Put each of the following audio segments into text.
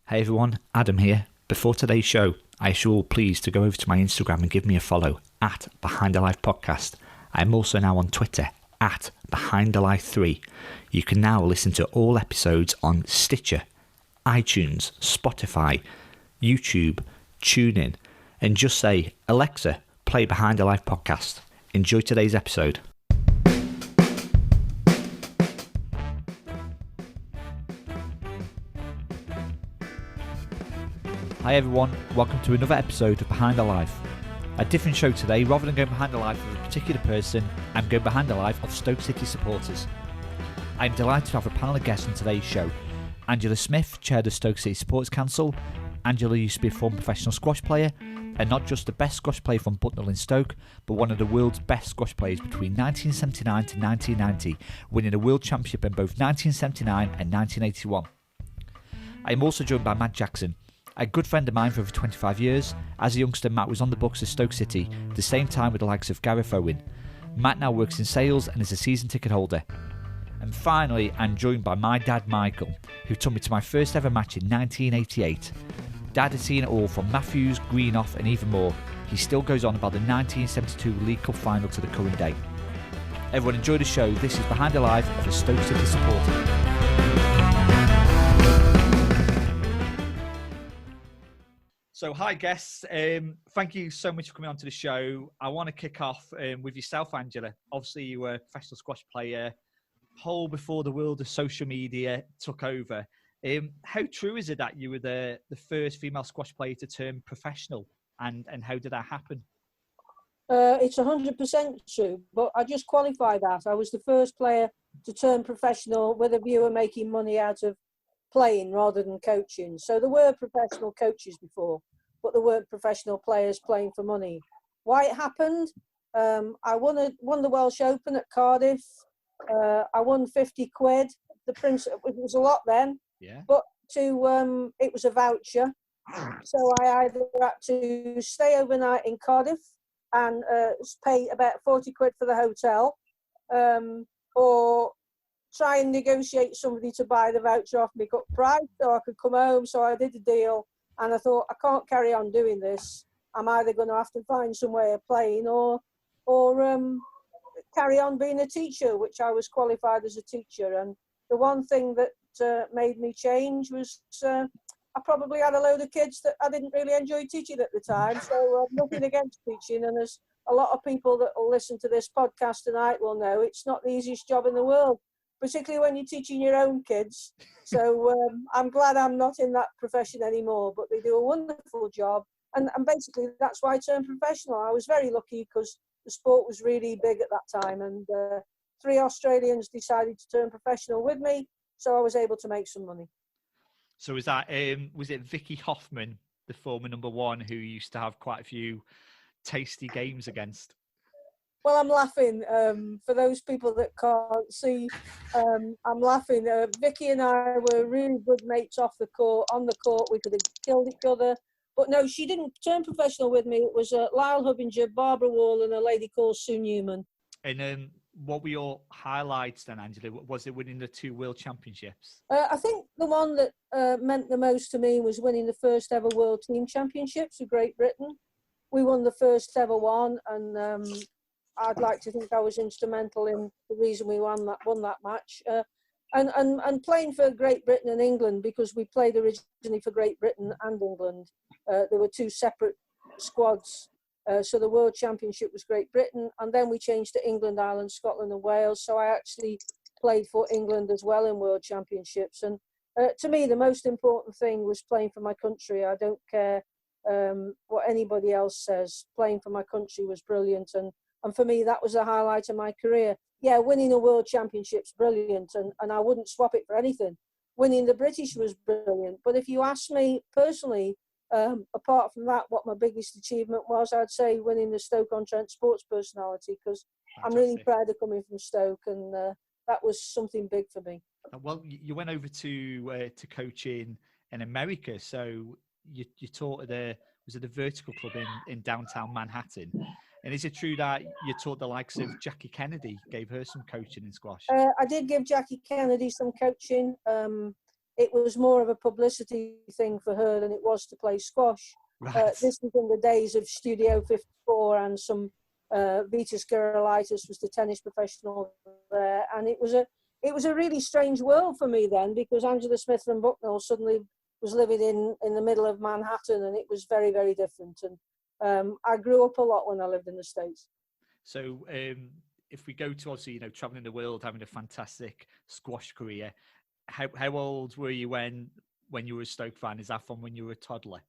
Hey everyone, Adam here. Before today's show, I ask you all please to go over to my Instagram and give me a follow at Behind the Life Podcast. I'm also now on Twitter at Behind the Life 3. You can now listen to all episodes on Stitcher, iTunes, Spotify, YouTube, TuneIn, and just say, Alexa, play Behind the Life Podcast. Enjoy today's episode. Hi everyone, welcome to another episode of Behind the Life. A different show today. Rather than going behind the life of a particular person, I'm going behind the life of Stoke City supporters. I'm delighted to have a panel of guests on today's show. Angela Smith, chair of the Stoke City Supporters Council. Angela used to be a former professional squash player, and not just the best squash player from Bucknell in Stoke, but one of the world's best squash players between 1979 to 1990, winning a world championship in both 1979 and 1981. I am also joined by Matt Jackson, a good friend of mine for over 25 years. As a youngster, Matt was on the books of Stoke City, the same time with the likes of Gareth Owen. Matt now works in sales and is a season ticket holder. And finally, I'm joined by my dad, Michael, who took me to my first ever match in 1988. Dad has seen it all from Matthews, Greenough and even more. He still goes on about the 1972 League Cup final to the current day. Everyone enjoy the show. This is Behind the Life of a Stoke City supporter. So, hi guests. Thank you so much for coming on to the show. I want to kick off with yourself, Angela. Obviously, you were a professional squash player, whole before the world of social media took over. How true is it that you were the first female squash player to turn professional, and how did that happen? It's 100% true, but I just qualify that. I was the first player to turn professional with a view of making money out of playing rather than coaching. So there were professional coaches before, but there weren't professional players playing for money. Why it happened? I won the Welsh Open at Cardiff. I won 50 quid. It was a lot then. Yeah. But it was a voucher. So I either had to stay overnight in Cardiff and pay about 40 quid for the hotel, or try and negotiate somebody to buy the voucher off me cut price so I could come home. So I did a deal and I thought, I can't carry on doing this. I'm either going to have to find some way of playing or carry on being a teacher, which I was qualified as a teacher. And the one thing that made me change was I probably had a load of kids that I didn't really enjoy teaching at the time. So nothing against teaching. And as a lot of people that will listen to this podcast tonight will know, it's not the easiest job in the world, particularly when you're teaching your own kids. So I'm glad I'm not in that profession anymore, but they do a wonderful job. And basically, that's why I turned professional. I was very lucky because the sport was really big at that time. And 3 Australians decided to turn professional with me, so I was able to make some money. So was it Vicky Hoffman, the former number 1, who used to have quite a few tasty games against? Well, I'm laughing. For those people that can't see, I'm laughing. Vicky and I were really good mates off the court. On the court, we could have killed each other. But no, she didn't turn professional with me. It was Lyle Hubbinger, Barbara Wall, and a lady called Sue Newman. And what were your highlights then, Angela? Was it winning the 2 World Championships? I think the one that meant the most to me was winning the first ever World Team Championships for Great Britain. We won the first ever one, and I'd like to think I was instrumental in the reason we won that match. And playing for Great Britain and England, because we played originally for Great Britain and England. There were 2 separate squads. So the World Championship was Great Britain, and then we changed to England, Ireland, Scotland and Wales. So I actually played for England as well in World Championships. And to me, the most important thing was playing for my country. I don't care what anybody else says. Playing for my country was brilliant. And for me, that was the highlight of my career. Yeah, winning a World Championship's brilliant, and I wouldn't swap it for anything. Winning the British was brilliant. But if you ask me personally, apart from that, what my biggest achievement was, I'd say winning the Stoke-on-Trent Sports Personality, because I'm really proud of coming from Stoke, and that was something big for me. Well, you went over to coaching in America, so you taught at the Vertical Club in downtown Manhattan. And is it true that you taught the likes of Jackie Kennedy, gave her some coaching in squash? I did give Jackie Kennedy some coaching. it was more of a publicity thing for her than it was to play squash. Right. This was in the days of Studio 54 and some Vitas Gerulaitis was the tennis professional there, and it was a really strange world for me then, because Angela Smith from Bucknell suddenly was living in the middle of Manhattan, and it was very, very different. And I grew up a lot when I lived in the States. So if we go to, obviously, traveling the world, having a fantastic squash career, how old were you when you were a Stoke fan? Is that from when you were a toddler?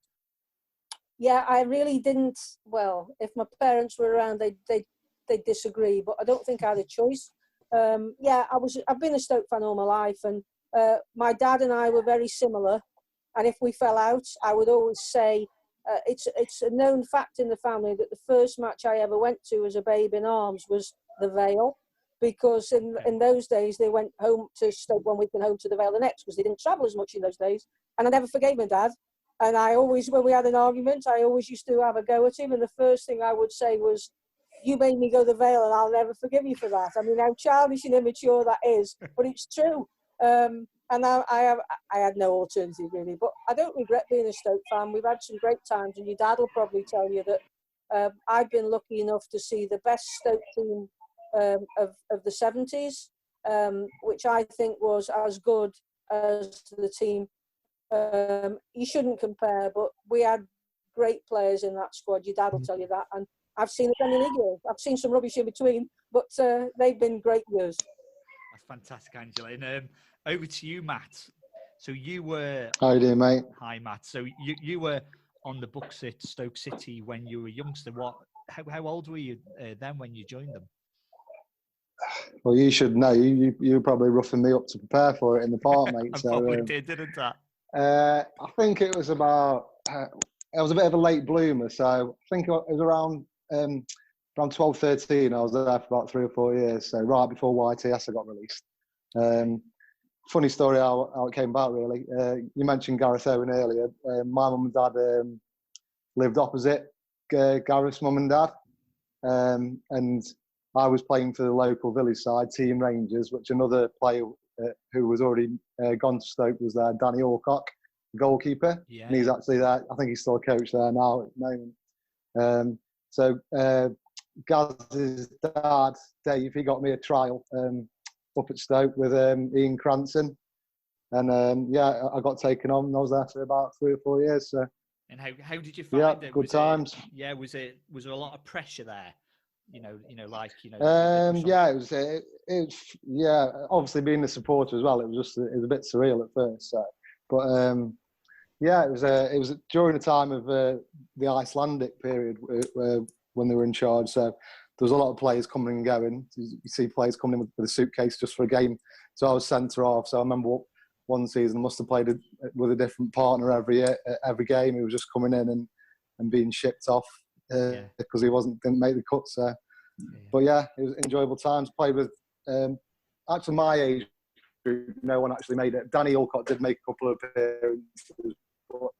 Yeah, I really didn't. Well, if my parents were around, they'd disagree, but I don't think I had a choice. I've been a Stoke fan all my life, and my dad and I were very similar. And if we fell out, I would always say, it's a known fact in the family that the first match I ever went to as a babe in arms was the Vale, because in those days they went home to Stoke one week and home to the Vale the next, because they didn't travel as much in those days. And I never forgave my dad. And I always, when we had an argument, I always used to have a go at him. And the first thing I would say was, "You made me go the Vale, and I'll never forgive you for that." I mean, how childish and immature that is, but it's true. And I had no alternative really. But I don't regret being a Stoke fan. We've had some great times, and your dad will probably tell you that I've been lucky enough to see the best Stoke team of the 70s, which I think was as good as the team. You shouldn't compare, but we had great players in that squad. Your dad will tell you that. And I've seen the Premier League years. I've seen some rubbish in between, but they've been great years. That's fantastic, Angela. And over to you, Matt. So you were... How you doing, mate? Hi, Matt. So you were on the books at Stoke City when you were a youngster. How old were you then when you joined them? Well, you should know. You were probably roughing me up to prepare for it in the park, mate. I probably did, didn't I? I think it was about... I was a bit of a late bloomer, so I think it was around 12, 13. I was there for about 3 or 4 years, so right before YTS I got released. Funny story how it came about, really. You mentioned Gareth Owen earlier. My mum and dad lived opposite Gareth's mum and dad, and I was playing for the local village side, Team Rangers, which another player who was already gone to Stoke was there, Danny Alcock, the goalkeeper. Yeah. And he's actually there. I think he's still a coach there now at the moment. So Gaz's dad, Dave, he got me a trial up at Stoke with Ian Cranston. And I got taken on, and I was there for about 3 or 4 years. So. And how did you find it? Good times. Was there a lot of pressure there? It was obviously being a supporter as well, it was a bit surreal at first. So, but it was during the time of the Icelandic period when they were in charge. So there was a lot of players coming and going. You see players coming in with a suitcase just for a game. So I was centre half. So I remember one season I must have played with a different partner every game. He was just coming in and being shipped off. Because he didn't make the cut. So. But it was enjoyable times. Played with actually my age group. No one actually made it. Danny Alcott did make a couple of appearances, but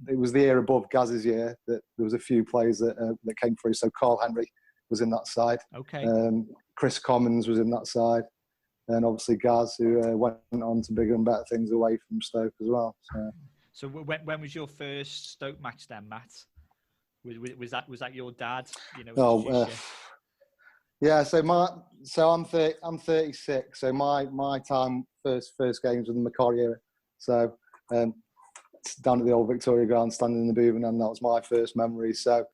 it was the year above Gaz's year that there was a few players that came through. So Carl Henry was in that side. Okay. Chris Commons was in that side, and obviously Gaz, who went on to bigger and better things away from Stoke as well. So when was your first Stoke match then, Matt? Was that your dad? So I'm 36. So my time first games with the Macquarie era. So down at the old Victoria Ground, standing in the booth, and that was my first memory. So,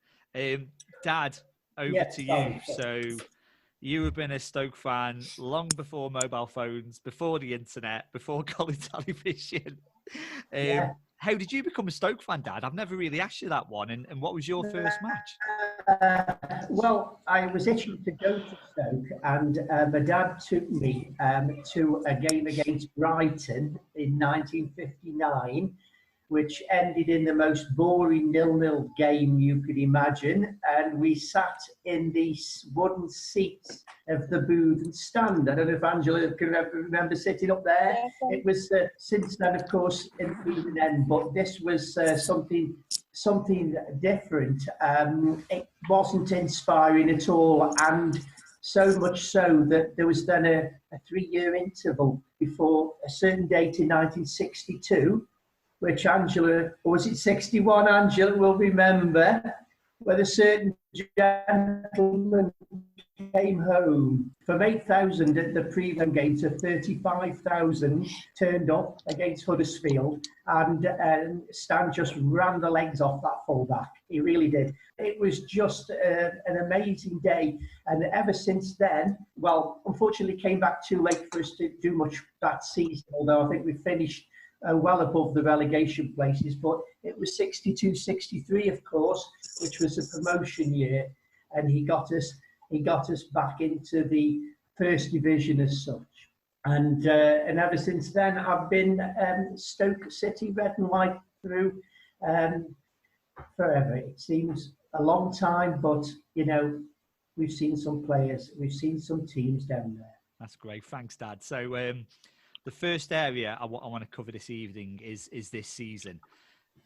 Dad, over to you. So you have been a Stoke fan long before mobile phones, before the internet, before colour television. How did you become a Stoke fan, Dad? I've never really asked you that one. And what was your first match? Well, I was itching to go to Stoke, and my dad took me to a game against Brighton in 1959, which ended in the most boring 0-0 game you could imagine. And we sat in the wooden seats of the booth and stand. I don't know if Angela can remember sitting up there. It was since then, of course, in the end, but this was something different. It wasn't inspiring at all, and So much so that there was then a 3-year interval before a certain date in 1962, which Angela, or was it 61, Angela will remember, when a certain gentleman came home from 8,000 at the prelim game to 35,000 turned up against Huddersfield, and Stan just ran the legs off that fullback. He really did. It was just an amazing day, and ever since then, well, unfortunately came back too late for us to do much that season, although I think we finished well above the relegation places, but it was 62-63, of course, which was a promotion year, and he got us back into the first division as such. And ever since then, I've been Stoke City, red and white through forever. It seems a long time, but, you know, we've seen some players, we've seen some teams down there. That's great. Thanks, Dad. So the first area I want to cover this evening is this season.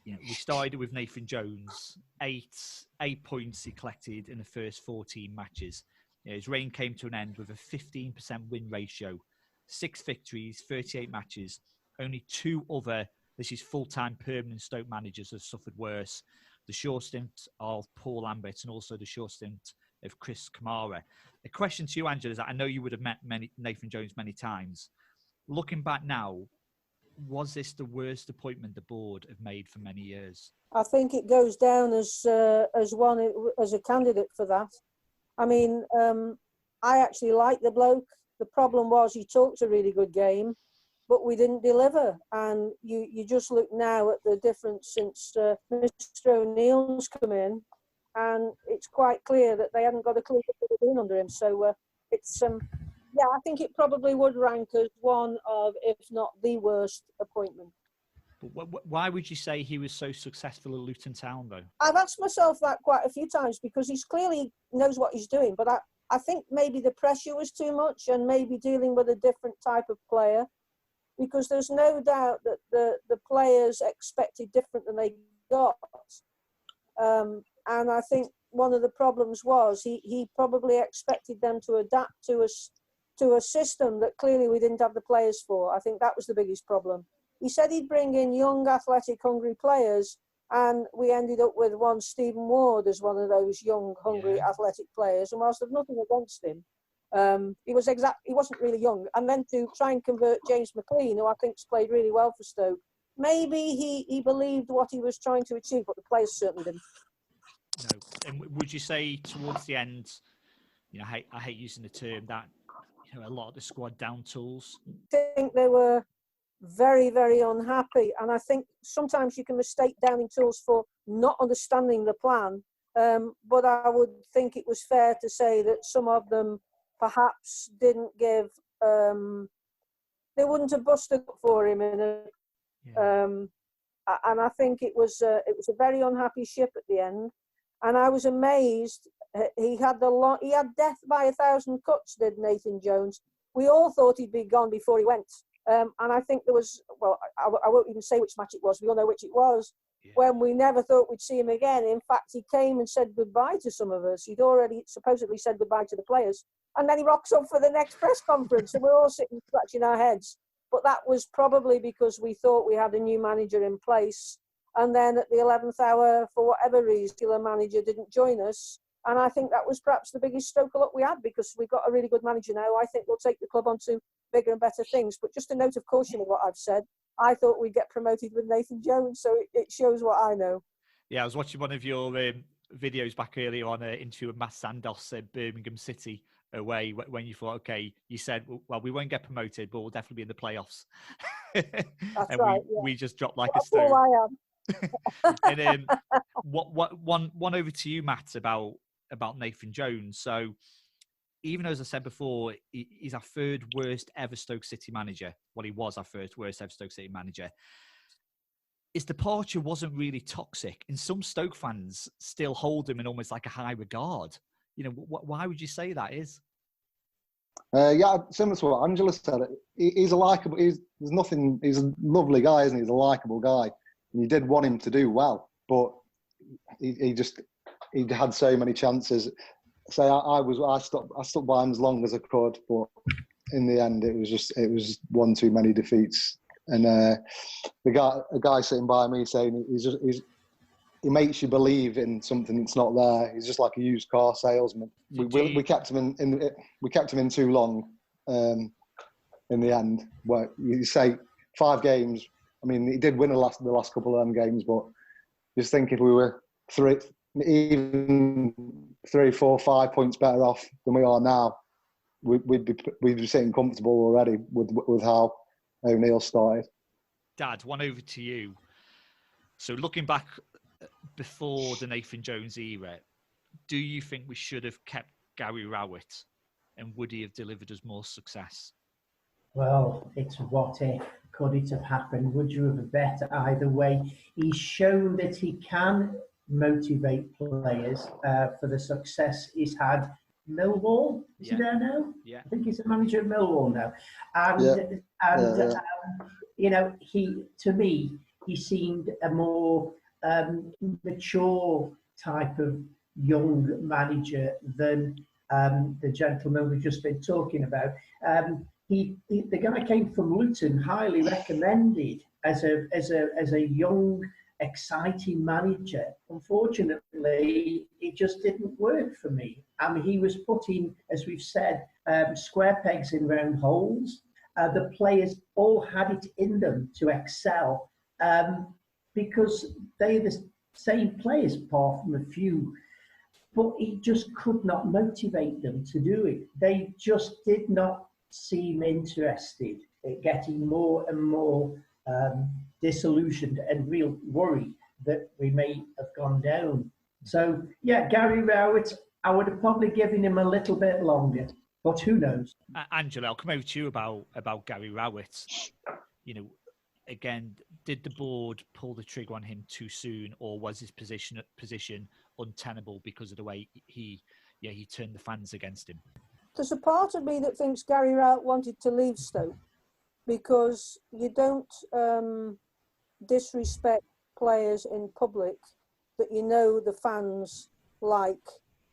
You know, we started with Nathan Jones, eight points he collected in the first 14 matches. You know, his reign came to an end with a 15% win ratio, 6 victories, 38 matches. Only 2 other, this is full-time permanent Stoke managers, have suffered worse. The short stint of Paul Lambert and also the short stint of Chris Kamara. A question to you, Angela, is that I know you would have met Nathan Jones many times. Looking back now, was this the worst appointment the board have made for many years? I think it goes down as a candidate for that. I mean, I actually like the bloke. The problem was he talked a really good game, but we didn't deliver. And you just look now at the difference since Mr. O'Neill's come in, and it's quite clear that they haven't got a clue what they're doing under him. So it's yeah, I think it probably would rank as one of, if not the worst appointment. But why would you say he was so successful at Luton Town, though? I've asked myself that quite a few times, because he's clearly knows what he's doing. But I think maybe the pressure was too much, and maybe dealing with a different type of player, because there's no doubt that the players expected different than they got. And I think one of the problems was he probably expected them to adapt to a system that clearly we didn't have the players for. I think that was the biggest problem. He said he'd bring in young, athletic, hungry players, and we ended up with one Stephen Ward as one of those young, hungry, athletic players. And whilst there's nothing against him, he wasn't really young. And then to try and convert James McLean, who I think's played really well for Stoke, maybe he believed what he was trying to achieve, but the players certainly didn't. No. And would you say towards the end, you know, I hate using the term that, you know, a lot of the squad down tools? I think they were very, very unhappy. And I think sometimes you can mistake downing tools for not understanding the plan. But I would think it was fair to say that some of them perhaps didn't give, they wouldn't have busted up for him and I think it was a very unhappy ship at the end. And I was amazed. He had death by 1,000 cuts, did Nathan Jones. We all thought he'd be gone before he went. And I think there was, well, I won't even say which match it was. We all know which it was. Yeah. When we never thought we'd see him again. In fact, he came and said goodbye to some of us. He'd already supposedly said goodbye to the players. And then he rocks up for the next press conference, and we're all sitting scratching our heads. But that was probably because we thought we had a new manager in place. And then at the 11th hour, for whatever reason, the manager didn't join us. And I think that was perhaps the biggest Stoke luck we had, because we've got a really good manager now. I think we'll take the club on to bigger and better things. But just a note of caution of what I've said. I thought we'd get promoted with Nathan Jones, so it shows what I know. Yeah, I was watching one of your videos back earlier on an interview with Matt Sandos at Birmingham City away, when you thought, okay, you said, well, we won't get promoted, but we'll definitely be in the playoffs. That's and right. we just dropped like a stone. That's all I am. And one over to you, Matt, about Nathan Jones. So even though, as I said before, he's our third worst ever Stoke City manager. Well, he was our first worst ever Stoke City manager. His departure wasn't really toxic, and some Stoke fans still hold him in almost like a high regard. You know, why would you say that is? Yeah, similar to what Angela said. He's a likable. He's a lovely guy, isn't he? He's a likable guy. You did want him to do well, but he had so many chances say I stuck by him as long as I could, but in the end, it was one too many defeats. And a guy sitting by me saying he makes you believe in something that's not there. He's just like a used car salesman. We kept him in too long. In the end, where you say 5 games. I mean, he did win the last couple of them games, but just think if we were 3, 4, 5 points better off than we are now, we'd be sitting comfortable already with how O'Neill started. Dad, one over to you. So looking back before the Nathan Jones era, do you think we should have kept Gary Rowett, and would he have delivered us more success? Well, it's what if. Could it have happened? Would you have bet either way? He's shown that he can motivate players for the success he's had. Millwall, is he there now? Yeah. I think he's a manager at Millwall now. You know, to me, he seemed a more mature type of young manager than the gentleman we've just been talking about. The guy came from Luton, highly recommended as a young, exciting manager. Unfortunately, it just didn't work for me. I mean, he was putting, as we've said, square pegs in round holes. The players all had it in them to excel because they're the same players, apart from a few. But he just could not motivate them to do it. They just did not seem interested in getting more and more disillusioned and real worry that we may have gone down. So, yeah, Gary Rowett, I would have probably given him a little bit longer, but who knows? Angela, I'll come over to you about Gary Rowett. You know, again, did the board pull the trigger on him too soon, or was his position untenable because of the way he turned the fans against him? There's a part of me that thinks Gary Rowett wanted to leave Stoke because you don't disrespect players in public that you know the fans like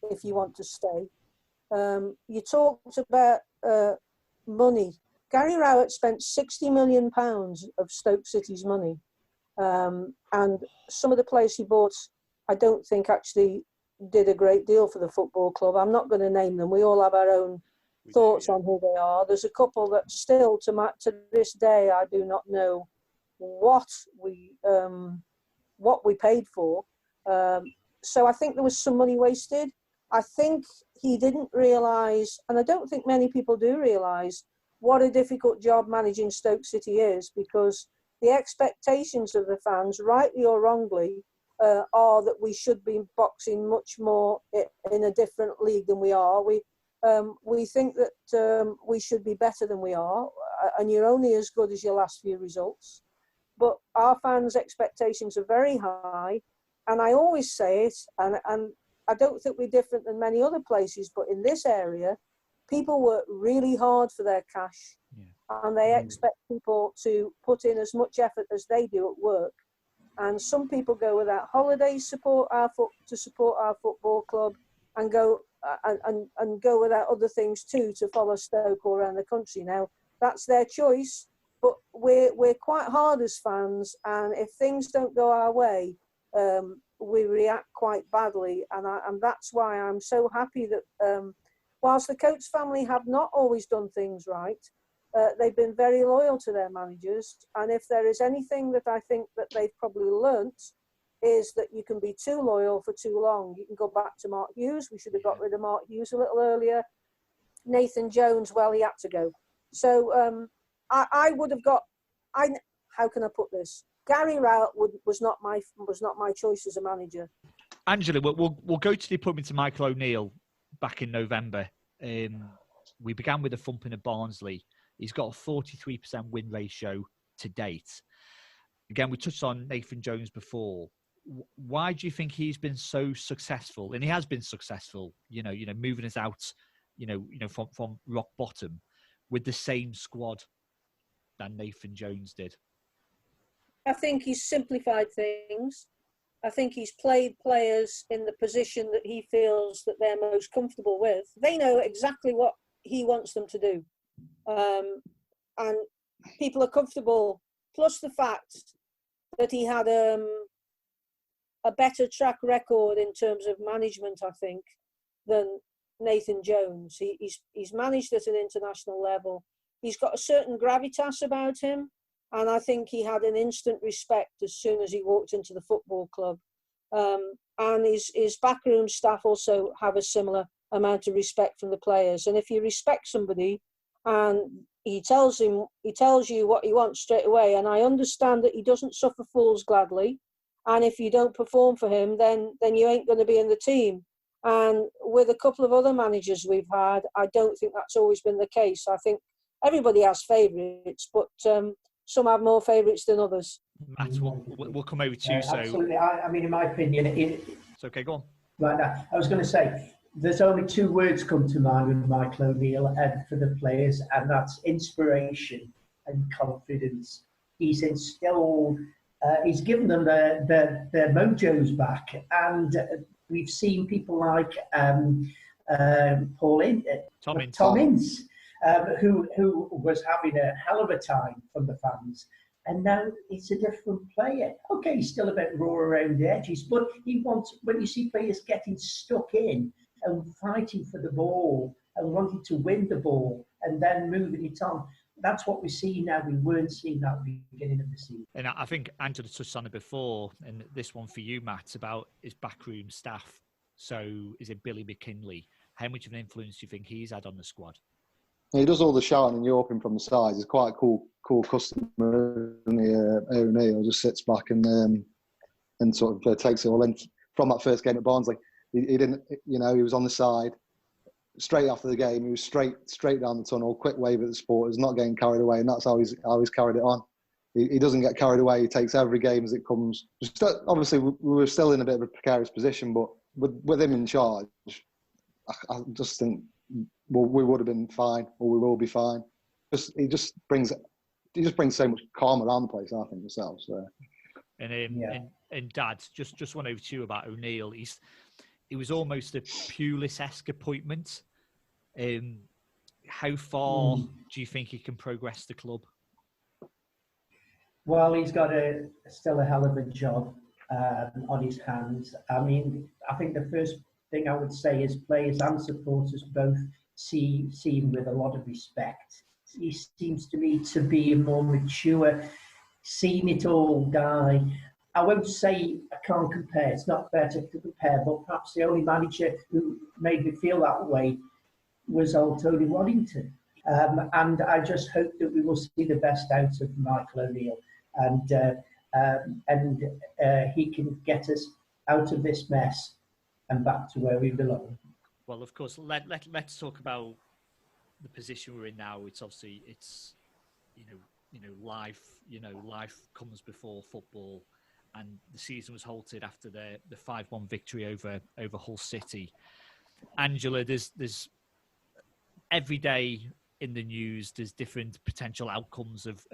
if you want to stay. You talked about money. Gary Rowett spent £60 million of Stoke City's money. And some of the players he bought, I don't think actually did a great deal for the football club. I'm not going to name them. We all have our own thoughts on who they are. There's a couple that still, to this day, I do not know what we paid for. So I think there was some money wasted. I think he didn't realise, and I don't think many people do realise, what a difficult job managing Stoke City is, because the expectations of the fans, rightly or wrongly, are that we should be boxing much more in a different league than we are. We think that we should be better than we are, and you're only as good as your last few results. But our fans' expectations are very high, and I always say it, and I don't think we're different than many other places, but in this area, people work really hard for their cash, and they expect people to put in as much effort as they do at work. And some people go without holidays to support our football club, and go without other things too to follow Stoke all around the country. Now that's their choice, but we're quite hard as fans, and if things don't go our way, we react quite badly, and that's why I'm so happy that whilst the Coates family have not always done things right, they've been very loyal to their managers. And if there is anything that I think that they've probably learnt, is that you can be too loyal for too long. You can go back to Mark Hughes. We should have got rid of Mark Hughes a little earlier. Nathan Jones, well, he had to go. So I would have got. How can I put this? Gary Rowett was not my choice as a manager. Angela, we'll go to the appointment of Michael O'Neill back in November. We began with a thumping of Barnsley. He's got a 43% win ratio to date. Again, we touched on Nathan Jones before. Why do you think he's been so successful? And he has been successful, moving us out, from rock bottom with the same squad that Nathan Jones did. I think he's simplified things. I think he's played players in the position that he feels that they're most comfortable with. They know exactly what he wants them to do. And people are comfortable. Plus the fact that he had a better track record in terms of management, I think, than Nathan Jones. He's managed at an international level. He's got a certain gravitas about him. And I think he had an instant respect as soon as he walked into the football club. And his backroom staff also have a similar amount of respect from the players. And if you respect somebody and he tells you what he wants straight away, and I understand that he doesn't suffer fools gladly. And if you don't perform for him, then you ain't going to be in the team. And with a couple of other managers we've had, I don't think that's always been the case. I think everybody has favourites, but some have more favourites than others. Matt, we'll come over to you. Absolutely. I mean, in my opinion, it's okay, go on. Right now, I was going to say, there's only two words come to mind with Michael O'Neill and for the players, and that's inspiration and confidence. He's instilled, he's given them their mojos back, and we've seen people like Tom Ince. Who was having a hell of a time from the fans, and now it's a different player. Okay, he's still a bit raw around the edges, but he wants, when you see players getting stuck in and fighting for the ball and wanting to win the ball and then moving it on, that's what we see now. We weren't seeing that at the beginning of the season. And I think Angela touched on it before, and this one for you, Matt, about his backroom staff. So is it Billy McKinley? How much of an influence do you think he's had on the squad? He does all the shouting and yawping from the sides. He's quite a cool customer. O'Neill just sits back and sort of takes it all in. From that first game at Barnsley, he didn't, he was on the side. Straight after the game, he was straight down the tunnel, quick wave at the supporters, not getting carried away, and that's how he's carried it on. He doesn't get carried away. He takes every game as it comes. Obviously, we were still in a bit of a precarious position, but with him in charge, I just think we would have been fine, or we will be fine. He just brings so much calm around the place, I think, himself. So. And Dad, just one over to you about O'Neill. It was almost a Pulis-esque appointment. How far do you think he can progress the club? Well, he's got still a hell of a job on his hands. I mean, I think the first thing I would say is players and supporters both see him with a lot of respect. He seems to me to be a more mature, seen it all guy. I won't say I can't compare, it's not fair to compare, but perhaps the only manager who made me feel that way was old Tony Waddington. And I just hope that we will see the best out of Michael O'Neill, and he can get us out of this mess and back to where we belong. Well, of course, let's talk about the position we're in now. It's obviously, life comes before football, and the season was halted after the 5-1 victory over Hull City. Angela, there's every day in the news, there's different potential outcomes of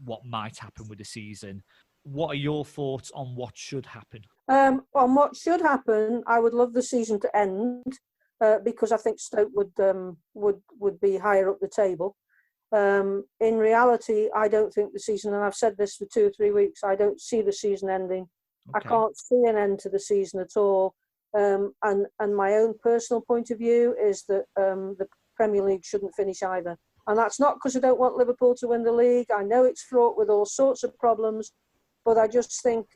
what might happen with the season. What are your thoughts on what should happen? On what should happen, I would love the season to end because I think Stoke would be higher up the table. In reality, I don't think the season, and I've said this for 2 or 3 weeks, I don't see the season ending. Okay. I can't see an end to the season at all. And my own personal point of view is that the Premier League shouldn't finish either. And that's not because I don't want Liverpool to win the league. I know it's fraught with all sorts of problems. But I just think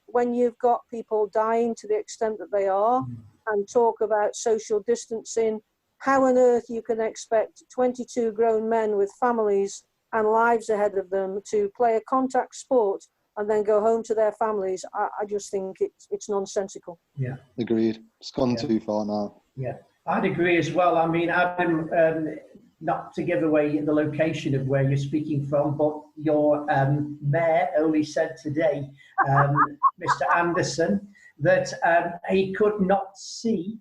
when you've got people dying to the extent that they are and talk about social distancing, how on earth you can expect 22 grown men with families and lives ahead of them to play a contact sport and then go home to their families, I just think it's nonsensical. Yeah. Agreed. It's gone too far now. Yeah, I'd agree as well. I mean, Adam, not to give away the location of where you're speaking from, but your mayor only said today, Mr. Anderson, that he could not see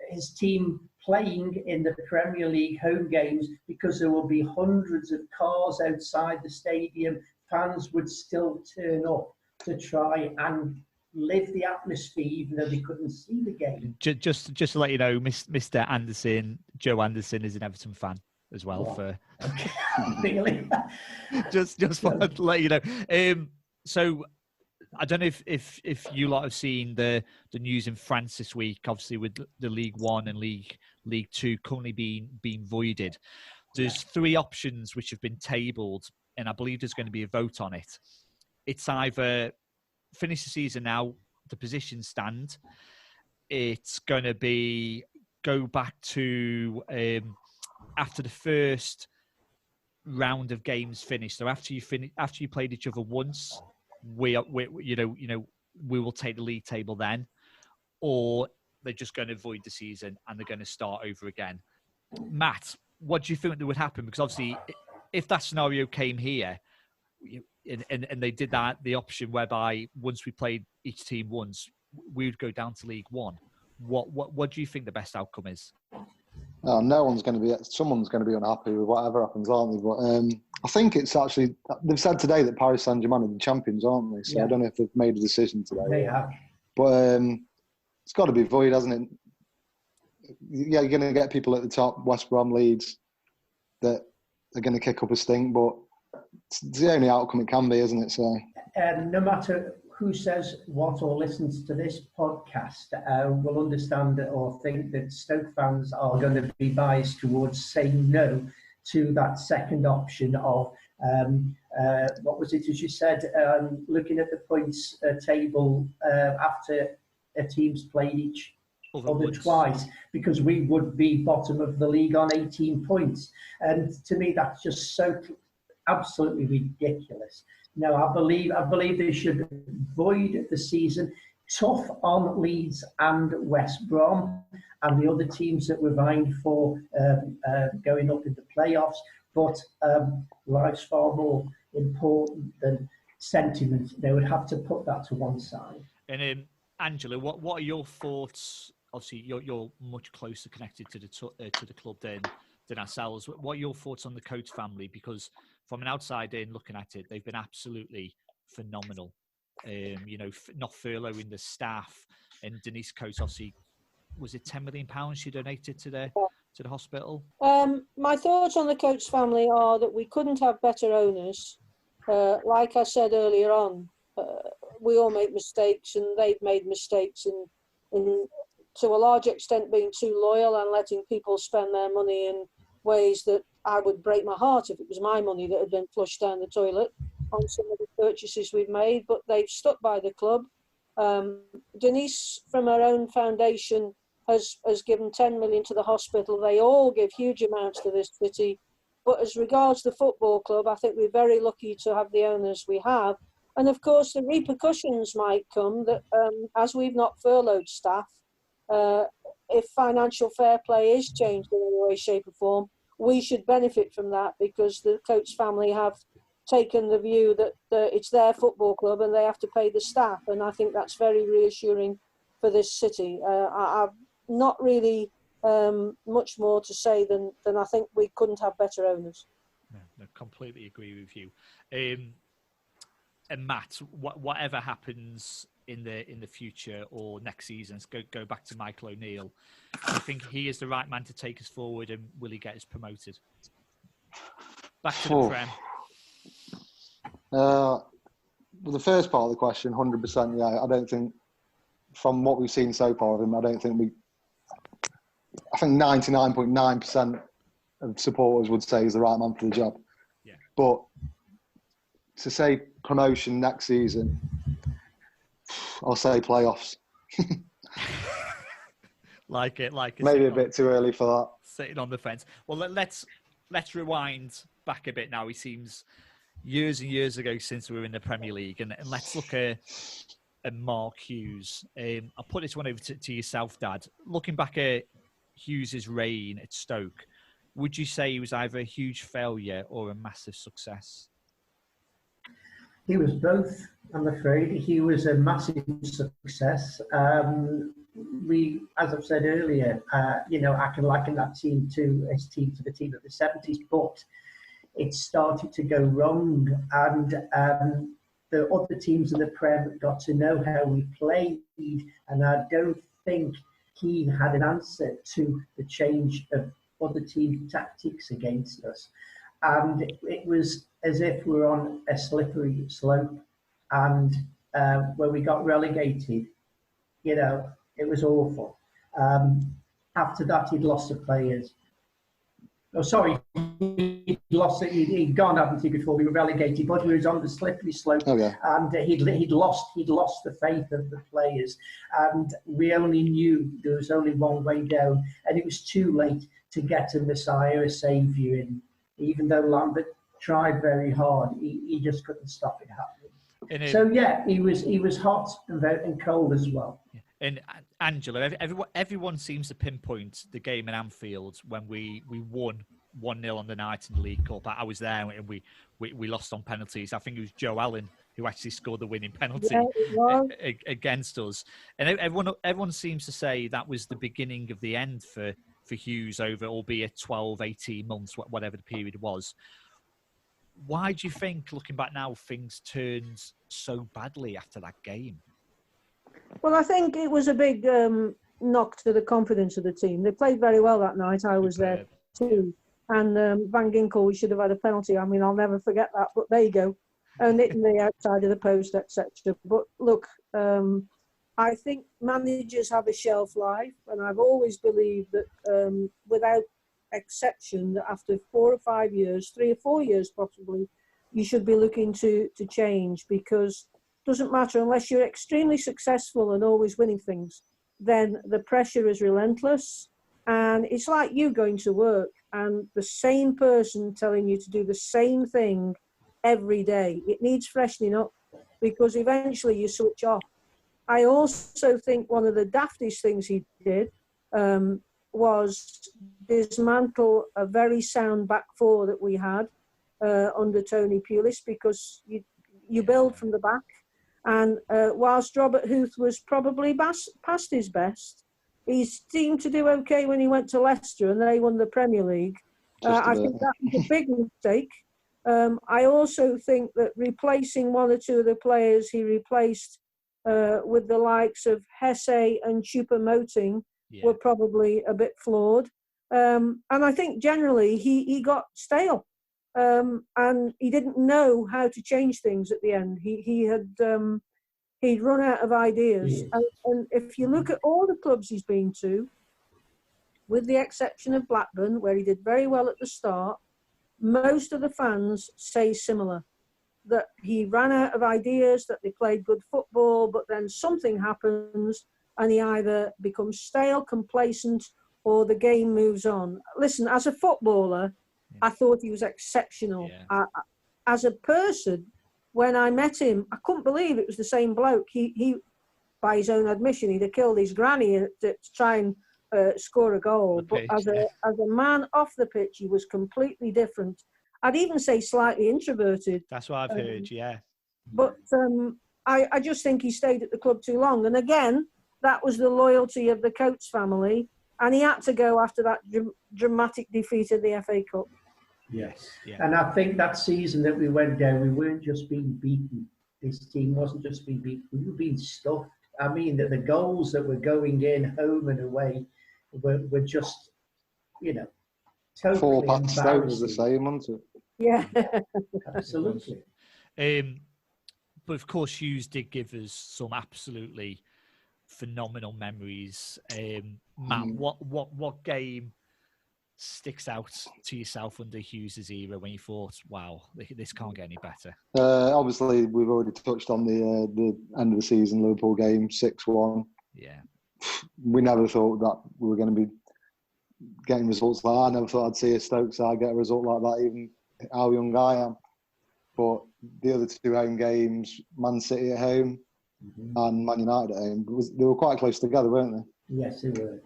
his team playing in the Premier League home games because there will be hundreds of cars outside the stadium. Fans would still turn up. to try and live the atmosphere, even though they couldn't see the game. Just to let you know, Mr. Anderson, Joe Anderson, is an Everton fan as well. For really, just wanted to let you know. So I don't know if you lot have seen the news in France this week. Obviously, with the League One and League Two currently being voided, there's three options which have been tabled, and I believe there's going to be a vote on it. It's either finish the season now, the positions stand. It's going to be go back to after the first round of games finished. So after you played each other once, we will take the league table then, or they're just going to void the season and they're going to start over again. Matt, what do you think that would happen? Because obviously, if that scenario came here, and they did that, the option whereby once we played each team once, we would go down to League One. What do you think the best outcome is? Someone's going to be unhappy with whatever happens, aren't they? But I think it's actually, they've said today that Paris Saint-Germain are the champions, aren't they? So yeah. I don't know if they've made a decision today. They have. But it's got to be void, hasn't it? Yeah, you're going to get people at the top, West Brom, Leeds, that are going to kick up a stink, but it's the only outcome it can be, isn't it? So no matter who says what or listens to this podcast will understand or think that Stoke fans are going to be biased towards saying no to that second option of, what was it, as you said, looking at the points table after a team's played each other twice, because we would be bottom of the league on 18 points. And to me, that's just so absolutely ridiculous. No, I believe they should void the season. Tough on Leeds and West Brom and the other teams that were vying for going up in the playoffs. But life's far more important than sentiment. They would have to put that to one side. And Angela, what are your thoughts? Obviously, you're much closer connected to the club than ourselves. What are your thoughts on the Coates family? Because from an outsider in looking at it, they've been absolutely phenomenal. Not furloughing the staff, and Denise Coates, obviously, was it £10 million she donated to the hospital? My thoughts on the Coates family are that we couldn't have better owners. Like I said earlier on, we all make mistakes, and they've made mistakes in to a large extent being too loyal and letting people spend their money in ways that I would break my heart if it was my money that had been flushed down the toilet on some of the purchases we've made, but they've stuck by the club. Denise, from her own foundation, has given 10 million to the hospital. They all give huge amounts to this city. But as regards the football club, I think we're very lucky to have the owners we have. And of course, the repercussions might come that as we've not furloughed staff, if financial fair play is changed in any way, shape or form, we should benefit from that, because the Coates family have taken the view that it's their football club and they have to pay the staff. And I think that's very reassuring for this city. I've not really much more to say than I think we couldn't have better owners. No, completely agree with you. And Matt, whatever happens in the future or next season, let's go back to Michael O'Neill. Do you think he is the right man to take us forward, and will he get us promoted? Back to the Prem. The first part of the question, 100%. Yeah, I don't think, from what we've seen so far of him, I think 99.9% of supporters would say he's the right man for the job. Yeah. But to say promotion next season, I'll say playoffs. like it. Maybe a bit too early for that. Sitting on the fence. Well, let's rewind back a bit now. He seems years and years ago since we were in the Premier League, and let's look at Mark Hughes. I'll put this one over to yourself, Dad. Looking back at Hughes's reign at Stoke, would you say he was either a huge failure or a massive success? He was both, I'm afraid. He was a massive success. As I've said earlier, I can liken that team to the team of the 70s, but it started to go wrong. And the other teams in the Prem got to know how we played, and I don't think he had an answer to the change of other team tactics against us. And it was as if we were on a slippery slope. And when we got relegated, you know, it was awful. After that, he'd lost the players. Oh, sorry, he'd lost it. He'd gone, hadn't he, before we were relegated? But we was on the slippery slope, and he'd lost the faith of the players. And we only knew there was only one way down, and it was too late to get a Messiah, a saviour in. Even though Lambert tried very hard, he just couldn't stop it happening. So yeah, he was hot and cold as well. And Angela, everyone seems to pinpoint the game in Anfield when we won 1-0 on the night in the League Cup. I was there and we lost on penalties. I think it was Joe Allen who actually scored the winning penalty against us. And everyone seems to say that was the beginning of the end for Hughes over, albeit 12, 18 months, whatever the period was. Why do you think, looking back now, things turned so badly after that game? Well, I think it was a big knock to the confidence of the team. They played very well that night. I was there too. And Van Ginkel, we should have had a penalty. I mean, I'll never forget that, but there you go. And hitting the outside of the post, etc. But look, I think managers have a shelf life, and I've always believed that without exception, that after 4 or 5 years, 3 or 4 years possibly, you should be looking to change, because it doesn't matter unless you're extremely successful and always winning things, then the pressure is relentless. And it's like you going to work and the same person telling you to do the same thing every day. It needs freshening up, because eventually you switch off. I also think one of the daftest things he did was dismantle a very sound back four that we had under Tony Pulis, because you build from the back. And whilst Robert Huth was probably past his best, he seemed to do okay when he went to Leicester and they won the Premier League. I think that was a big mistake. I also think that replacing one or two of the players he replaced with the likes of Hesse and Choupo-Moting were probably a bit flawed. And I think generally he got stale. And he didn't know how to change things at the end. He'd run out of ideas. And if you look at all the clubs he's been to, with the exception of Blackburn, where he did very well at the start, most of the fans say similar, that he ran out of ideas, that they played good football, but then something happens and he either becomes stale, complacent, or the game moves on. Listen, as a footballer, I thought he was exceptional. As a person, when I met him, I couldn't believe it was the same bloke. He by his own admission, he'd have killed his granny to try and score a goal. But as a man off the pitch, he was completely different. I'd even say slightly introverted. That's what I've heard, yeah. But I just think he stayed at the club too long. And again, that was the loyalty of the Coates family. And he had to go after that dramatic defeat in the FA Cup. Yes. Yeah. And I think that season that we went down, we weren't just being beaten. This team wasn't just being beaten. We were being stuffed. I mean, the goals that were going in, home and away, were just, totally 4 past Stoke was the same, wasn't it? Yeah. Absolutely. But of course, Hughes did give us some absolutely phenomenal memories. Matt, what game sticks out to yourself under Hughes' era when you thought, wow, this can't get any better? Obviously, we've already touched on the end of the season Liverpool game, 6-1. Yeah. We never thought that we were going to be getting results like that. I never thought I'd see a Stoke side get a result like that, even how young I am. But the other 2 home games, Man City at home and Man United at home, they were quite close together, weren't they? Yes, they were.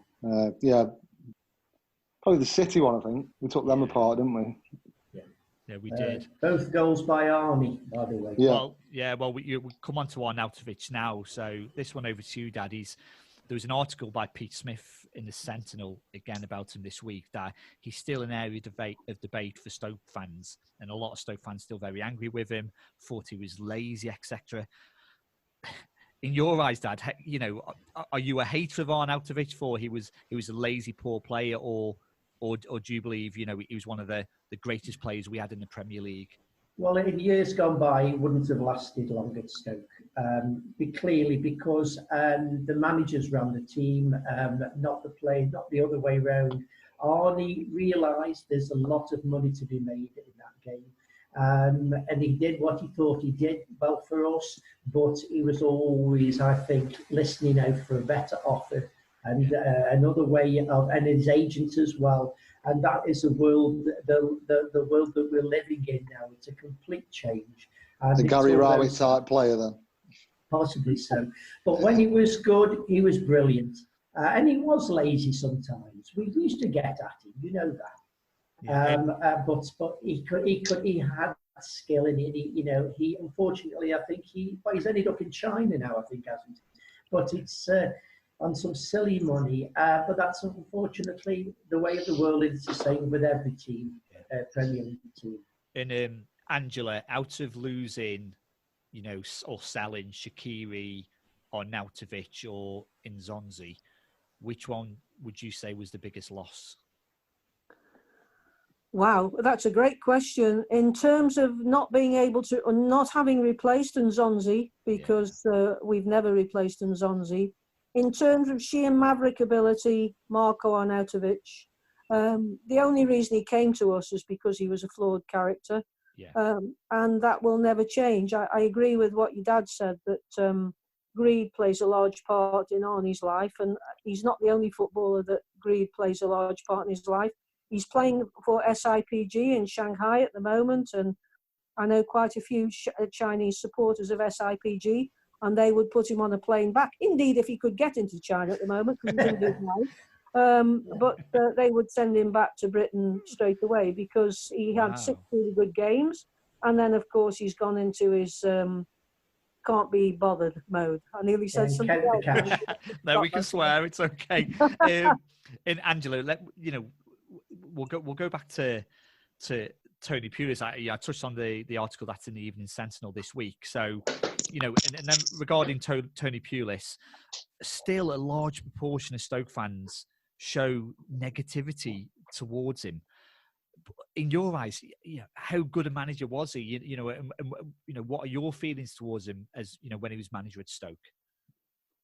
Probably the City one, I think. We took them apart, didn't we? Yeah, we did. Both goals by Arnie, by the way. Well, we come on to Arnautovic now. So this one over to you, Dad. He's There was an article by Pete Smith in the Sentinel again about him this week, that he's still an area of debate for Stoke fans, and a lot of Stoke fans still very angry with him, thought he was lazy, etc. In your eyes, Dad, are you a hater of Arnautovic for he was a lazy, poor player, or do you believe he was one of the greatest players we had in the Premier League? Well, in years gone by, he wouldn't have lasted long at Stoke. Clearly, because the managers ran the team, not the play, not the other way round. Arnie realised there's a lot of money to be made in that game. And he did what he thought he did well for us, but he was always, I think, listening out for a better offer and another way of, and his agents as well. And that is the world, the world that we're living in now. It's a complete change. And the Gary Rowett type player, then. Possibly so. But when he was good, he was brilliant. And he was lazy sometimes. We used to get at him, you know that. Yeah. But he had skill in it. He unfortunately, I think he's ended up in China now, I think, hasn't he? But it's on some silly money. But that's unfortunately the way of the world. Is the same with every team, Premier League team. And Angela, out of losing, or selling Shaqiri or Arnautovic or Nzonzi, which one would you say was the biggest loss? Wow, that's a great question. In terms of not being able to, or not having replaced Nzonzi, because we've never replaced Nzonzi. In terms of sheer maverick ability, Marko Arnautovic, the only reason he came to us is because he was a flawed character. Yeah. And that will never change. I agree with what your dad said, that greed plays a large part in Arnie's life, and he's not the only footballer that greed plays a large part in his life. He's playing for SIPG in Shanghai at the moment, and I know quite a few Chinese supporters of SIPG, and they would put him on a plane back. Indeed, if he could get into China at the moment, because he's in Dubai. But they would send him back to Britain straight away, because he had 6 really good games, and then of course he's gone into his can't be bothered mode. I nearly said something else. No, we can swear. It's okay. And Angela, we'll go back to Tony Pulis. I touched on the article that's in the Evening Sentinel this week. So, and then regarding Tony Pulis, still a large proportion of Stoke fans show negativity towards him. In your eyes, how good a manager was he? What are your feelings towards him as when he was manager at Stoke?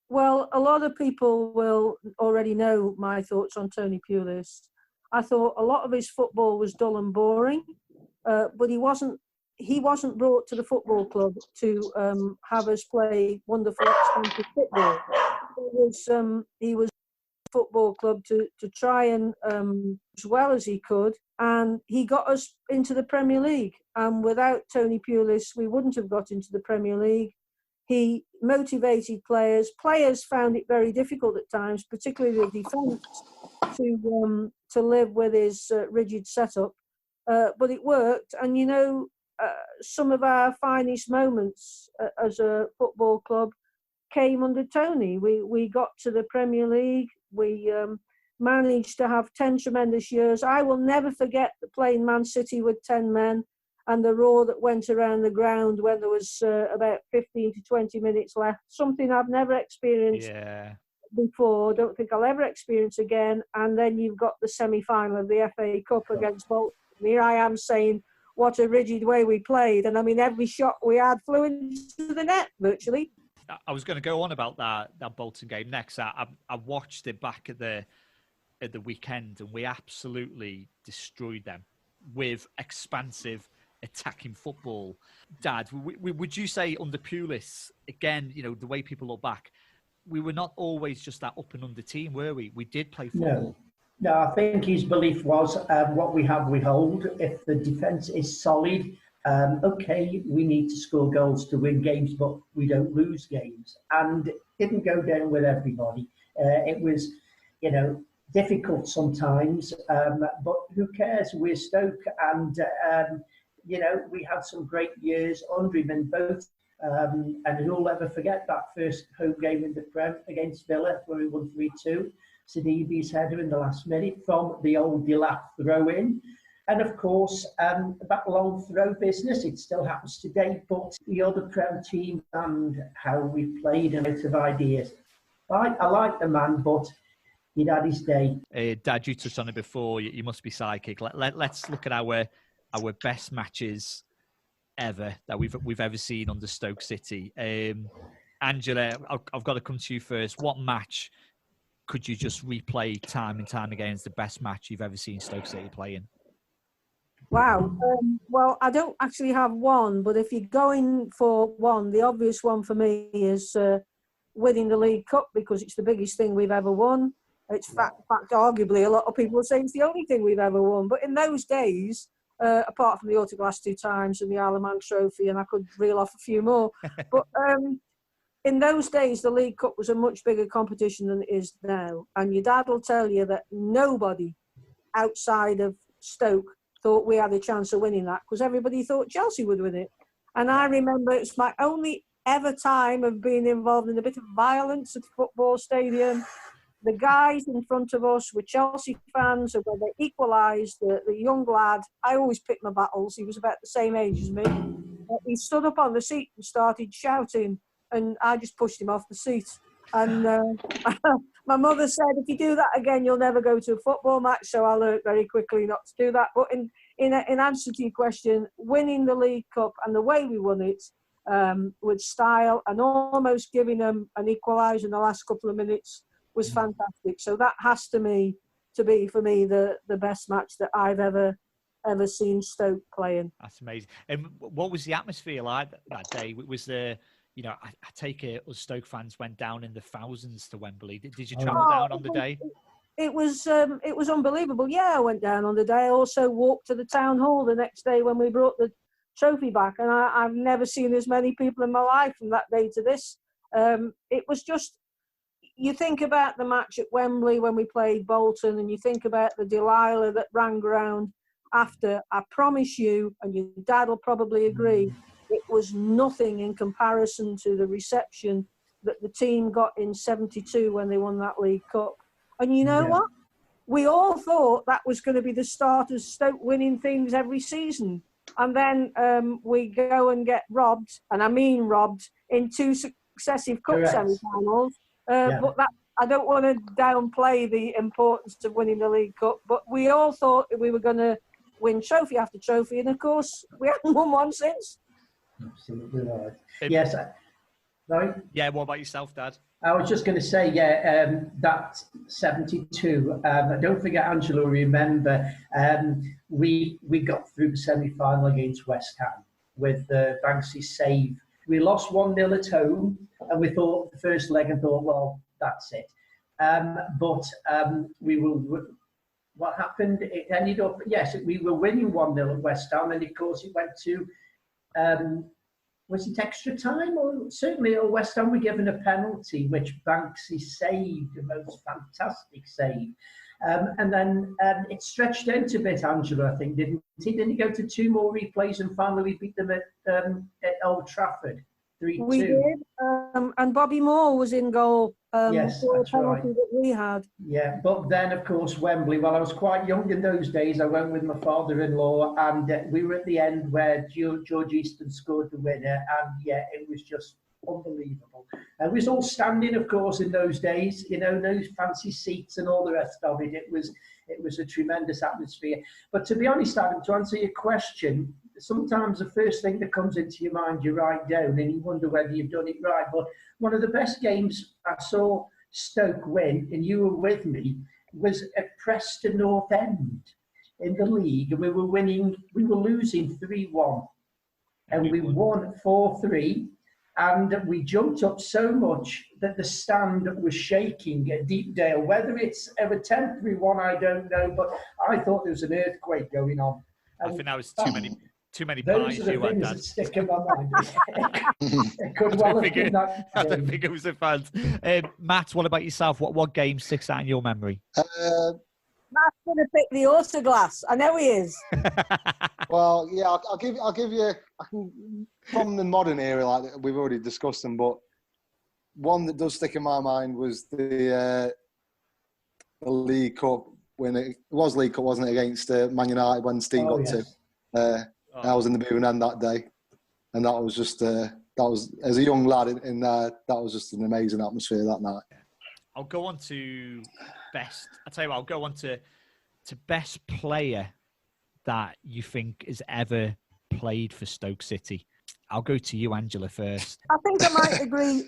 Well, a lot of people will already know my thoughts on Tony Pulis. I thought a lot of his football was dull and boring, but he wasn't brought to the football club to have us play wonderful, expensive football. He was football club to try and as well as he could, and he got us into the Premier League. And without Tony Pulis, we wouldn't have got into the Premier League. He motivated players. Players found it very difficult at times, particularly the defence, to live with his rigid setup. But it worked, and some of our finest moments as a football club came under Tony. We got to the Premier League. We managed to have 10 tremendous years. I will never forget playing Man City with 10 men and the roar that went around the ground when there was about 15 to 20 minutes left. Something I've never experienced before. Don't think I'll ever experience again. And then you've got the semi-final of the FA Cup against Bolton. Here I am saying, what a rigid way we played. And I mean, every shot we had flew into the net, virtually. I was going to go on about that Bolton game next. I watched it back at the weekend, and we absolutely destroyed them with expansive attacking football. Dad, would you say under Pulis, again, the way people look back, we were not always just that up and under team, were we? We did play football. No, I think his belief was what we have, we hold. If the defence is solid, okay, we need to score goals to win games, but we don't lose games. And it didn't go down with everybody. It was, difficult sometimes, but who cares? We're Stoke, and we had some great years under him, and both And who'll ever forget that first home game in the Prem against Villa, where we won 3-2. Sidibe's header in the last minute from the old Dilap throw-in. And of course, that long throw business, it still happens today, but the other Prem team and how we played and bit of ideas. I like the man, but he'd had his day. Dad, you touched on it before. You must be psychic. Let's look at our best matches ever that we've ever seen under Stoke City. Angela, I've got to come to you first. What match could you just replay time and time again as the best match you've ever seen Stoke City play in? Wow. Well, I don't actually have one, but if you're going for one, the obvious one for me is winning the League Cup, because it's the biggest thing we've ever won. It's fact, arguably, a lot of people say it's the only thing we've ever won. But in those days, apart from the Autoglass 2 times and the Isle of Man Trophy, and I could reel off a few more, but in those days, the League Cup was a much bigger competition than it is now. And your dad will tell you that nobody outside of Stoke thought we had a chance of winning that, because everybody thought Chelsea would win it. And I remember it's my only ever time of being involved in a bit of violence at the football stadium. The guys in front of us were Chelsea fans, and when they equalised, the young lad, I always pick my battles, he was about the same age as me, he stood up on the seat and started shouting, and I just pushed him off the seat. And my mother said, if you do that again, you'll never go to a football match. So I learned very quickly not to do that. But in answer to your question, winning the League Cup and the way we won it, with style and almost giving them an equaliser in the last couple of minutes, was fantastic. So that has to be for me the best match that I've ever seen Stoke playing. That's amazing. And what was the atmosphere like that day? Was there, I take it us Stoke fans went down in the thousands to Wembley. Did you travel down on the day? It was unbelievable. Yeah, I went down on the day. I also walked to the town hall the next day when we brought the trophy back, and I've never seen as many people in my life from that day to this. It was just, you think about the match at Wembley when we played Bolton, and you think about the Delilah that rang around after. I promise you, and your dad will probably agree, it was nothing in comparison to the reception that the team got in '72 when they won that League Cup. And you know what? We all thought that was going to be the start of Stoke winning things every season. And then we go and get robbed, and I mean robbed, in 2 successive cup semi-finals. But that, I don't want to downplay the importance of winning the League Cup, but we all thought we were going to win trophy after trophy, and of course we haven't won one since. Absolutely right. Yes. Sorry? Yeah, what about yourself, Dad? I was just going to say, that 72, don't forget, Angela, remember, we got through the semi-final against West Ham with Banksy's save. We lost 1-0 at home, and we thought the first leg and thought, well, that's it. What happened? It ended up, yes, we were winning 1-0 at West Ham, and of course it went to, was it extra time? Or certainly at West Ham were given a penalty, which Banksy saved, the most fantastic save. And then it stretched out a bit, Angela, I think, didn't he? Didn't he go to 2 more replays, and finally we beat them at Old Trafford, 3-2? We did, and Bobby Moore was in goal. Yes, for that's the penalty right. that we had. Yeah, but then, of course, Wembley. Well, I was quite young in those days. I went with my father-in-law, and we were at the end where George Easton scored the winner, and yeah, it was just unbelievable. And we was all standing, of course, in those days, those fancy seats and all the rest of it. It was a tremendous atmosphere. But to be honest, Adam, to answer your question, sometimes the first thing that comes into your mind, you write down, and you wonder whether you've done it right. But one of the best games I saw Stoke win, and you were with me, was at Preston North End in the league, and we were losing 3-1, and we won 4-3. And we jumped up so much that the stand was shaking at Deepdale. Whether it's a temporary one, I don't know, but I thought there was an earthquake going on. I think that was too many those pies are the you had, things Dad. that stick in my mind. It could well have been that I don't game. think it was a fan. Matt, what about yourself? What game sticks out in your memory? Matt's going to pick the Autoglass. I know he is. Well, yeah, I'll give you. I can from the modern era, like we've already discussed them, but one that does stick in my mind was the League Cup, when it was League Cup, wasn't it, against Man United when Steen got yes. I was in the booth end that day, and that was just that was, as a young lad in there, that was just an amazing atmosphere that night. I'll go on to best. I'll tell you what, I'll go on to best player that you think has ever played for Stoke City. I'll go to you, Angela, first. I think I might agree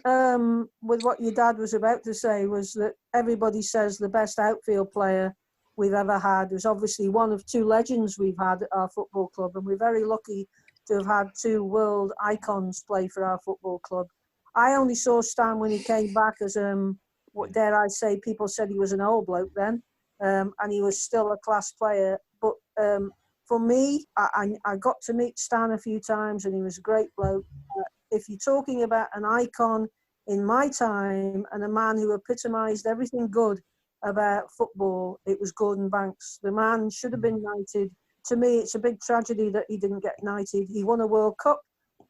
with what your dad was about to say, was that everybody says the best outfield player we've ever had was obviously one of two legends we've had at our football club, and we're very lucky to have had two world icons play for our football club. I only saw Stan when he came back as, what dare I say, people said he was an old bloke then, and he was still a class player. But for me, I got to meet Stan a few times, and he was a great bloke. If you're talking about an icon in my time and a man who epitomised everything good about football, it was Gordon Banks. The man should have been knighted. To me, it's a big tragedy that he didn't get knighted. He won a World Cup,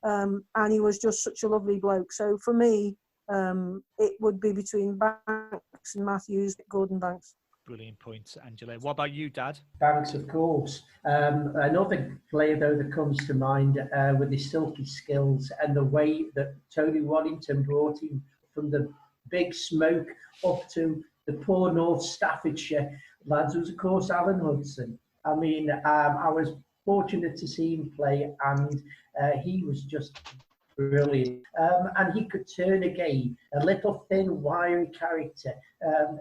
and he was just such a lovely bloke. So for me, it would be between Banks and Matthews, Gordon Banks. Brilliant point, Angela. What about you, Dad? Banks, of course. Another player, though, that comes to mind with his silky skills and the way that Tony Waddington brought him from the big smoke up to the poor North Staffordshire lads was, of course, Alan Hudson. I mean, I was fortunate to see him play, and he was just brilliant. And he could turn a game, a little thin, wiry character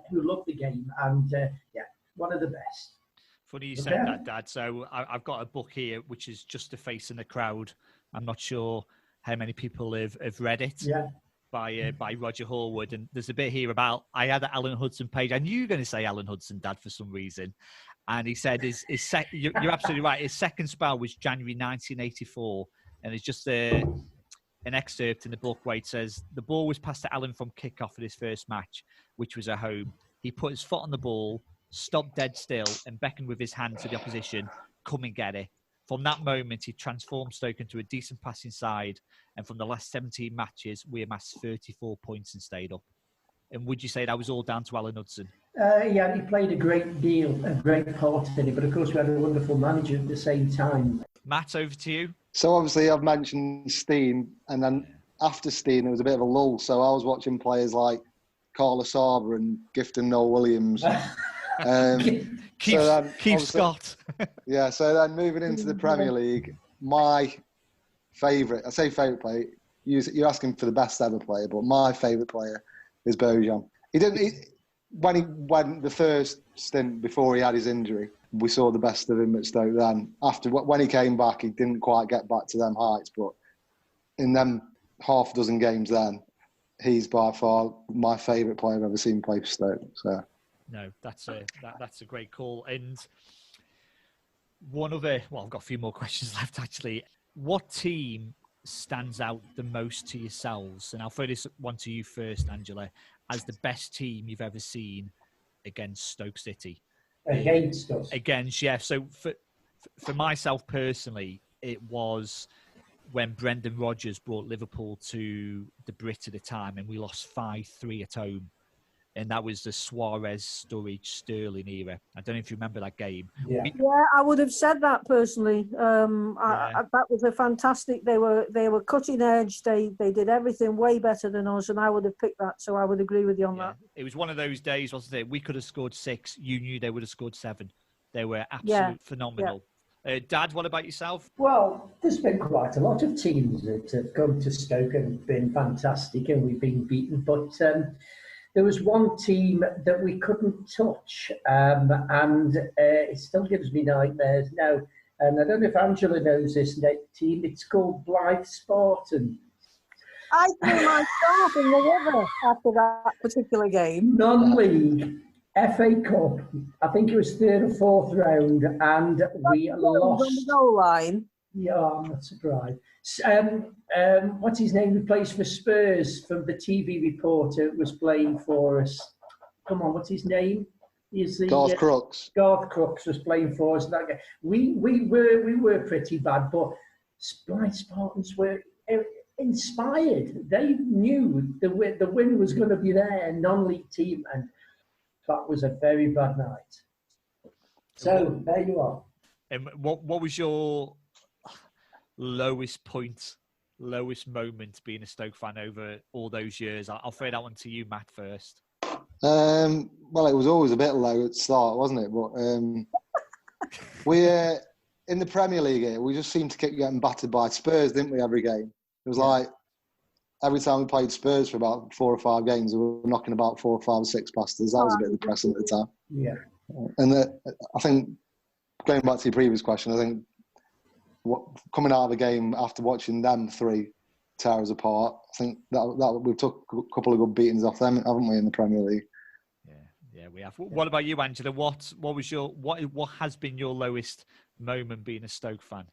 who loved the game, and yeah, one of the best. Funny you said that, Dad. So I've got a book here, which is Just a Face in the Crowd. I'm not sure how many people have read it. Yeah. By Roger Horwood, and there's a bit here about, I had an Alan Hudson page. I knew you were going to say Alan Hudson, Dad, for some reason. And he said you're absolutely right. His second spell was January 1984, and it's just an excerpt in the book where it says, the ball was passed to Alan from kickoff at his first match, which was at home. He put his foot on the ball, stopped dead still, and beckoned with his hand to the opposition, come and get it. From that moment, he transformed Stoke into a decent passing side, and from the last 17 matches, we amassed 34 points and stayed up. And would you say that was all down to Alan Hudson? Yeah, he played a great part in it, but of course we had a wonderful manager at the same time. Matt, over to you. So obviously I've mentioned Steen, and then after Steen, there was a bit of a lull. So I was watching players like Carlos Arbor and Gifton Noel Williams. Keith Scott. Yeah, so then moving into the Premier League, my favourite, I say favourite player, you're asking for the best ever player, but my favourite player is Bojan. When he went the first stint before he had his injury, we saw the best of him at Stoke then. When he came back, he didn't quite get back to them heights, but in them half a dozen games then, he's by far my favourite player I've ever seen play for Stoke. So. No, that's a great call. And one other, well, I've got a few more questions left actually. What team stands out the most to yourselves? And I'll throw this one to you first, Angela, as the best team you've ever seen against Stoke City. Against us? Against, yeah. So for myself personally, it was when Brendan Rodgers brought Liverpool to the Brit at the time, and we lost 5-3 at home. And that was the Suarez, Sturridge, Sterling era. I don't know if you remember that game. Yeah, I would have said that personally. That was a fantastic. They were cutting edge. They did everything way better than us, and I would have picked that. So I would agree with you on that. It was one of those days, wasn't it? We could have scored 6. You knew they would have scored 7. They were absolutely phenomenal. Yeah. Dad, what about yourself? Well, there's been quite a lot of teams that have come to Stoke and been fantastic, and we've been beaten, but. There was one team that we couldn't touch, and it still gives me nightmares now. And I don't know if Angela knows this team. It's called Blythe Spartan. I threw myself in the river after that particular game. Non-league, FA Cup. I think it was 3rd or 4th round, and we lost. On the goal line. Yeah, I'm not surprised. What's his name? Who plays for Spurs? From the TV reporter was playing for us. Come on, what's his name? Garth Crooks. Garth Crooks was playing for us. That guy. We were pretty bad, but Blythe Spartans were inspired. They knew the win was going to be there, non-league team, and that was a very bad night. So there you are. And what was your lowest point, lowest moment being a Stoke fan over all those years? I'll throw that one to you, Matt, first. Well, it was always a bit low at the start, wasn't it? But we in the Premier League here, we just seemed to keep getting battered by Spurs, didn't we, every game? It was like every time we played Spurs for about 4 or 5 games, we were knocking about 4 or 5 or 6 past us. That was a bit depressing at the time. Yeah. And I think, going back to your previous question, I think coming out of the game after watching them 3 tear us apart, I think that we took a couple of good beatings off them, haven't we, in the Premier League? Yeah, we have. What about you, Angela? What has been your lowest moment being a Stoke fan?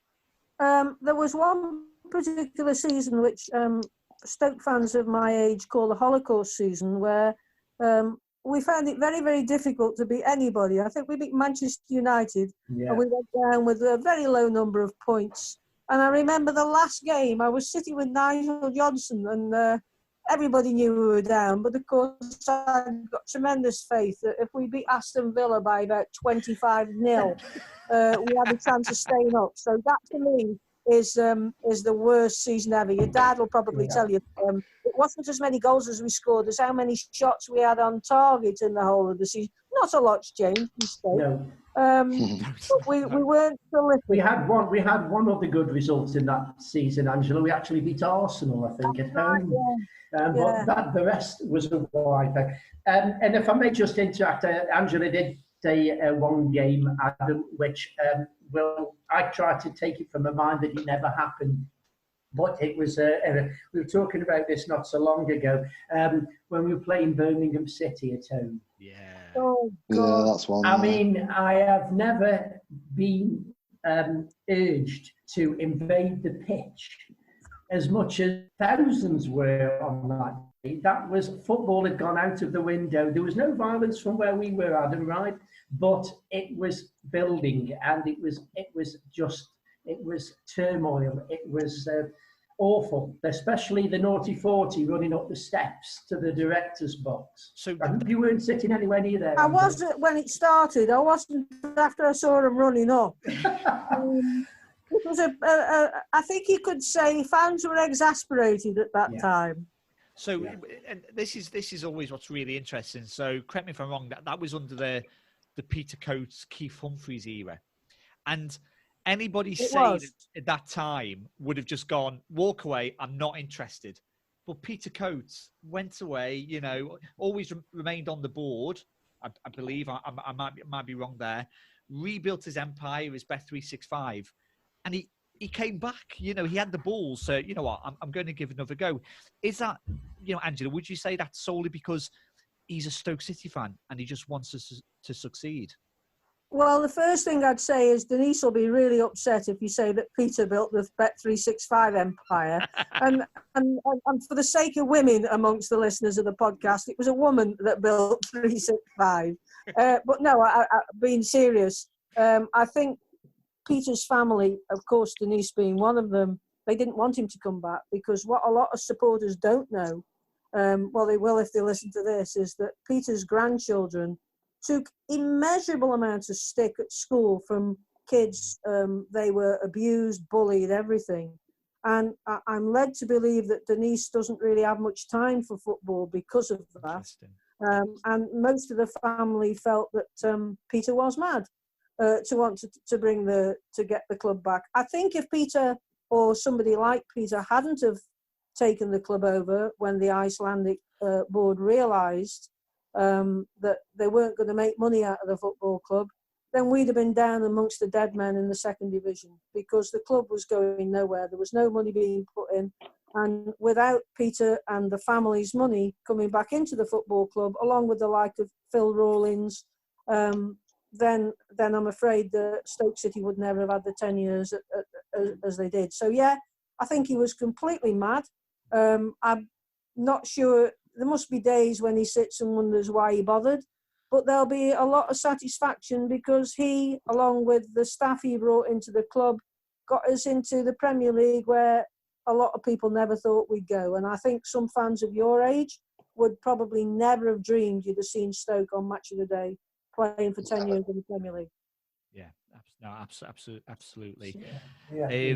There was one particular season which Stoke fans of my age call the Holocaust season, where we found it very, very difficult to beat anybody. I think we beat Manchester United, and we went down with a very low number of points. And I remember the last game, I was sitting with Nigel Johnson, and everybody knew we were down. But of course, I got tremendous faith that if we beat Aston Villa by about 25-0, we had a chance of staying up. So that, to me, is the worst season ever. Your dad will probably tell you it wasn't as many goals as we scored as how many shots we had on target in the whole of the season. Not a lot's changed. No. But we weren't prolific. We had one other good result in that season, Angela. We actually beat Arsenal, I think, at home. But the rest was a wipe. And if I may just interrupt, Angela did say one game, Adam, which I tried to take it from a mind that it never happened. But it was, we were talking about this not so long ago, when we were playing Birmingham City at home. Yeah. Oh, yeah, that's one. I mean, I have never been urged to invade the pitch as much as thousands were on that day. That was, football had gone out of the window. There was no violence from where we were, Adam, right? But it was building, and it was turmoil. It was awful, especially the naughty 40 running up the steps to the director's box. So you weren't sitting anywhere near there. I wasn't when it started. I wasn't after I saw him running up. It was I think you could say fans were exasperated at that time. So and this is always what's really interesting. So correct me if I'm wrong. That was under the Peter Coates, Keith Humphreys era, and anybody saying at that time would have just gone, walk away, I'm not interested. But Peter Coates went away, always remained on the board. I believe I might be wrong there. Rebuilt his empire, his Bet365, and he came back. He had the balls. So you know what? I'm going to give another go. Is that, Angela? Would you say that's solely because he's a Stoke City fan and he just wants us to succeed? Well, the first thing I'd say is Denise will be really upset if you say that Peter built the Bet365 empire. and for the sake of women amongst the listeners of the podcast, it was a woman that built 365. But no, being serious, I think Peter's family, of course, Denise being one of them, they didn't want him to come back because what a lot of supporters don't know, well, they will if they listen to this, is that Peter's grandchildren took immeasurable amounts of stick at school from kids. They were abused, bullied, everything. And I'm led to believe that Denise doesn't really have much time for football because of that. And most of the family felt that Peter was mad to want to get the club back. I think if Peter or somebody like Peter hadn't have taken the club over when the Icelandic board realised that they weren't going to make money out of the football club, then we'd have been down amongst the dead men in the second division because the club was going nowhere. There was no money being put in. And without Peter and the family's money coming back into the football club, along with the like of Phil Rawlins, then I'm afraid that Stoke City would never have had the 10 years as they did. So, yeah, I think he was completely mad. I'm not sure. There must be days when he sits and wonders why he bothered, but there'll be a lot of satisfaction because he, along with the staff he brought into the club, got us into the Premier League where a lot of people never thought we'd go. And I think some fans of your age would probably never have dreamed you'd have seen Stoke on Match of the Day playing for 10 years in the Premier League. Yeah, no, absolutely. Yeah.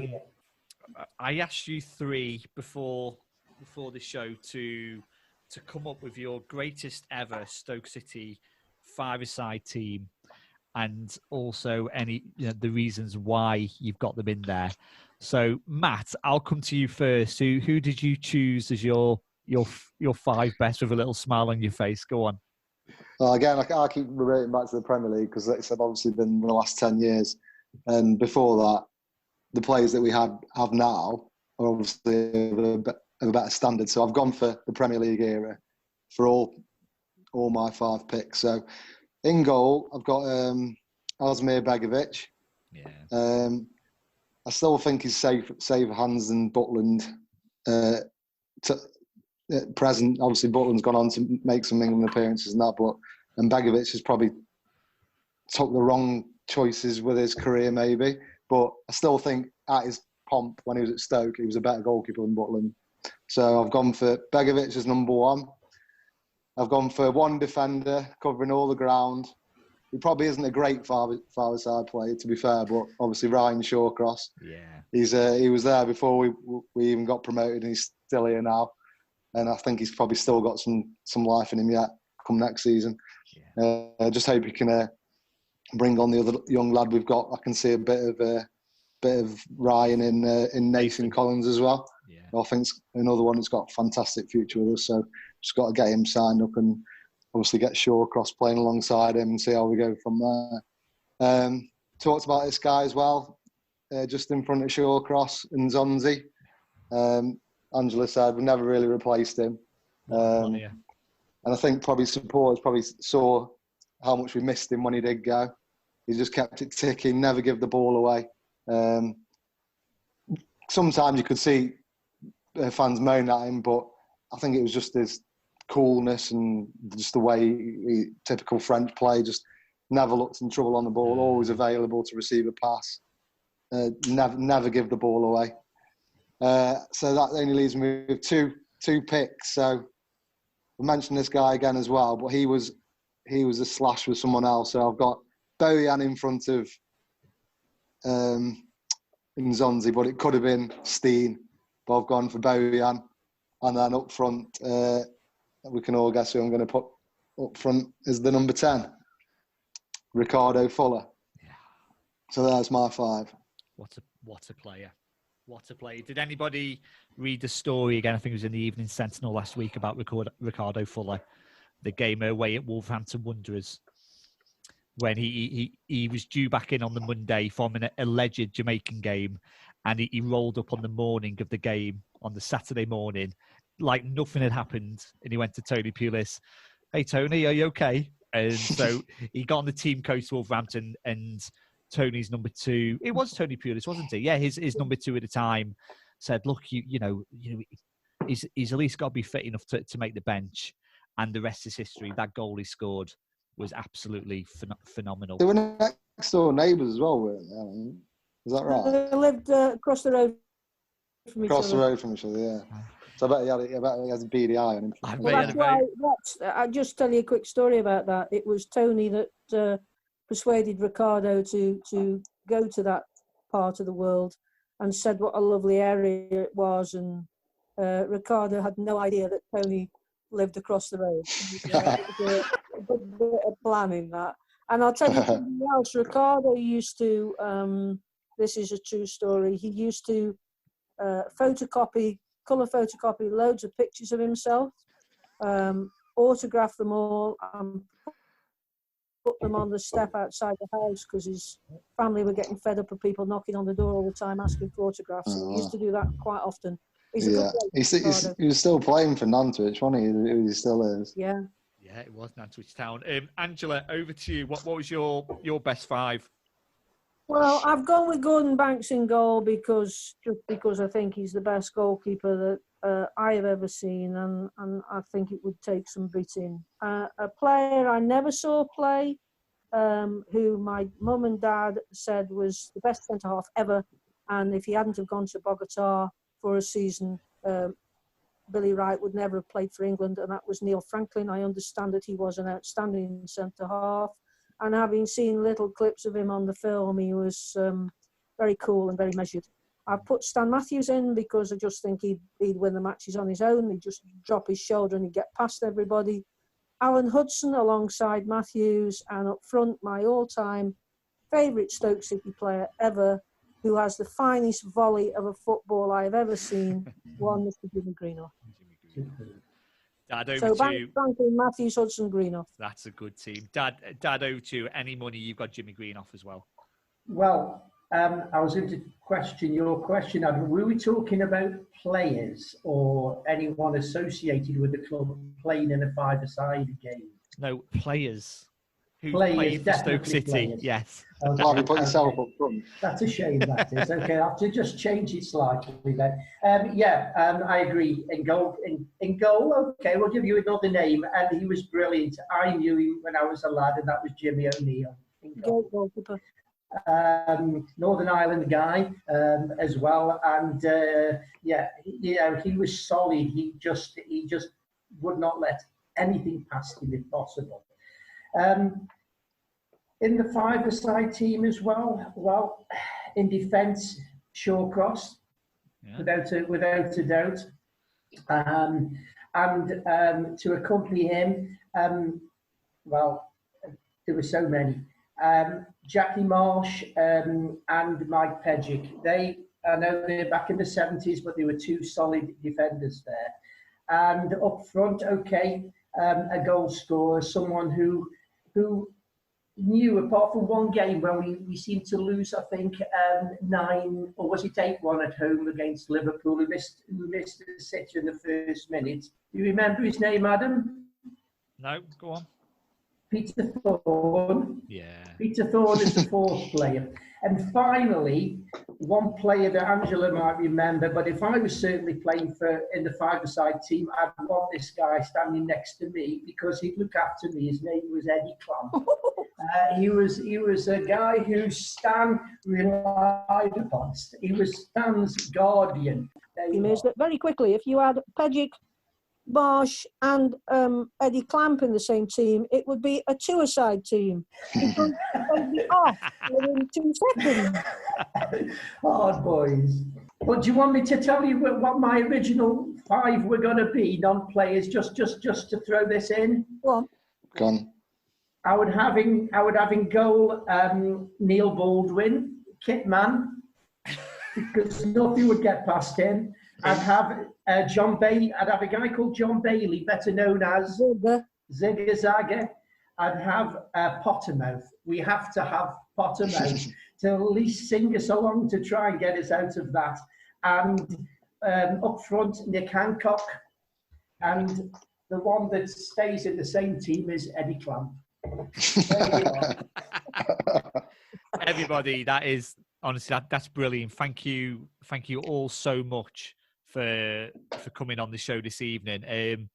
I asked you three before the show to come up with your greatest ever Stoke City five-a-side team, and also the reasons why you've got them in there. So Matt, I'll come to you first. Who did you choose as your five best with a little smile on your face? Go on. Well, again, I keep relating back to the Premier League because it's obviously been the last 10 years. And before that, the players that we have now are obviously of a better standard. So I've gone for the Premier League era for all my five picks. So in goal, I've got Osmir Begovic. Yeah. I still think he's safer hands than Butland. Present, obviously, Butland's gone on to make some England appearances and that, and Begovic has probably took the wrong choices with his career, maybe. But I still think at his pomp when he was at Stoke, he was a better goalkeeper than Butland. So I've gone for Begovic as number one. I've gone for one defender covering all the ground. He probably isn't a great far side player, to be fair, but obviously Ryan Shawcross. Yeah. He was there before we even got promoted, and he's still here now. And I think he's probably still got some life in him yet come next season. Yeah. I just hope he can bring on the other young lad we've got. I can see a bit of Ryan in Nathan Collins as well. Yeah. I think another one that's got a fantastic future with us. So just got to get him signed up and obviously get Shawcross playing alongside him and see how we go from there. Talked about this guy as well, just in front of Shawcross and Zonzi. Angela said we never really replaced him. And I think probably supporters probably saw how much we missed him when he did go. He just kept it ticking, never give the ball away. Sometimes you could see fans moan at him, but I think it was just his coolness and just the way typical French play, just never looked in trouble on the ball, always available to receive a pass, never give the ball away. So that only leaves me with two picks. So I mentioned this guy again as well, but he was a slash with someone else. So I've got Bojan in front of Nzonzi, but it could have been Steen. But I've gone for Bojan, and then up front, we can all guess who I'm going to put up front is the number 10, Ricardo Fuller. Yeah. So there's my five. What a player. What a player. Did anybody read the story again? I think it was in the Evening Sentinel last week about Ricardo Fuller, the game away at Wolverhampton Wanderers, when he was due back in on the Monday from an alleged Jamaican game, and he rolled up on the morning of the game on the Saturday morning like nothing had happened, and he went to Tony Pulis, "Hey Tony, are you okay?" And so he got on the team coach to Wolverhampton, and Tony's number two, it was Tony Pulis, wasn't he? Yeah, his number two at the time said, "Look, you know, he's at least got to be fit enough to make the bench." And the rest is history. That goal he scored was absolutely phenomenal. They were next door neighbours as well, weren't they? Is that right? They lived across the road from each other. Across the road from each other, yeah. So I bet he has a beady eye on him. Well, that's why. I'll just tell you a quick story about that. It was Tony that persuaded Ricardo to go to that part of the world and said what a lovely area it was. And Ricardo had no idea that Tony lived across the road. It was a good bit of planning that. And I'll tell you something else. Ricardo used to, this is a true story, he used to colour photocopy loads of pictures of himself, autograph them all, and put them on the step outside the house because his family were getting fed up of people knocking on the door all the time asking for autographs. So he used to do that quite often. He's a good player, he was still playing for Nantwich, wasn't he? He still is. Yeah. Yeah, it was Nantwich Town. Angela, over to you. What was your best five? Well, I've gone with Gordon Banks in goal because I think he's the best goalkeeper that I have ever seen, and I think it would take some beating. A player I never saw play, who my mum and dad said was the best centre-half ever, and if he hadn't have gone to Bogota for a season. Billy Wright would never have played for England, and that was Neil Franklin. I understand that he was an outstanding centre-half. And having seen little clips of him on the film, he was very cool and very measured. I put Stan Matthews in because I just think he'd win the matches on his own. He'd just drop his shoulder and he'd get past everybody. Alan Hudson alongside Matthews, and up front, my all-time favourite Stoke City player ever, who has the finest volley of a football I have ever seen, one Mr. Jimmy Greenough. Dad, over So to you. Franklin, Matthews, Hudson, Greenough. That's a good team. Dad, over to you. Any money, you've got Jimmy Greenough as well. Well, I was going to question your question, Adam. Were we talking about players or anyone associated with the club playing in a five-a-side game? No, players. Who Players, played for Stoke definitely City. players. Yes. Okay, Why have you put yourself up front? That's a shame, that is. Okay, I'll have to just change it slightly then. I agree. In goal, okay, we'll give you another name. And he was brilliant. I knew him when I was a lad, and that was Jimmy O'Neill. Great goalkeeper. Northern Ireland guy as well. And, he was solid. He just would not let anything past him if possible. In the five-a-side team as well, in defence, Shawcross, without a doubt. And to accompany him, there were so many. Jackie Marsh and Mike Pedgick. I know they're back in the 70s, but they were two solid defenders there. And up front, a goal scorer, someone who knew, apart from one game when we seemed to lose, I think 9 or was it 8-1 at home against Liverpool. We missed the sitter in the first minute. Do you remember his name, Adam? No, go on. Peter Thorne. Yeah. Peter Thorne is the fourth player. And finally, one player that Angela might remember, but if I was certainly playing in the five-a-side team, I'd want this guy standing next to me because he'd look after me. His name was Eddie Clamp. He was a guy who Stan relied upon. He was Stan's guardian. He missed it very quickly. If you had Pedgick, Marsh and Eddie Clamp in the same team, it would be a two-a-side team. Because they'd be off within 2 seconds. Hard boys. But do you want me to tell you what my original 5 were going to be, non-players, just to throw this in? Go Gone. I would have in goal Neil Baldwin, kit man, because nothing would get past him. I'd have John Bailey. I'd have a guy called John Bailey, better known as Zigga Zagga. I'd have Pottermouth. We have to have Pottermouth to at least sing us along to try and get us out of that. And up front, Nick Hancock. And the one that stays in the same team is Eddie Clamp. Everybody, that is honestly that's brilliant. Thank you all so much for coming on the show this evening.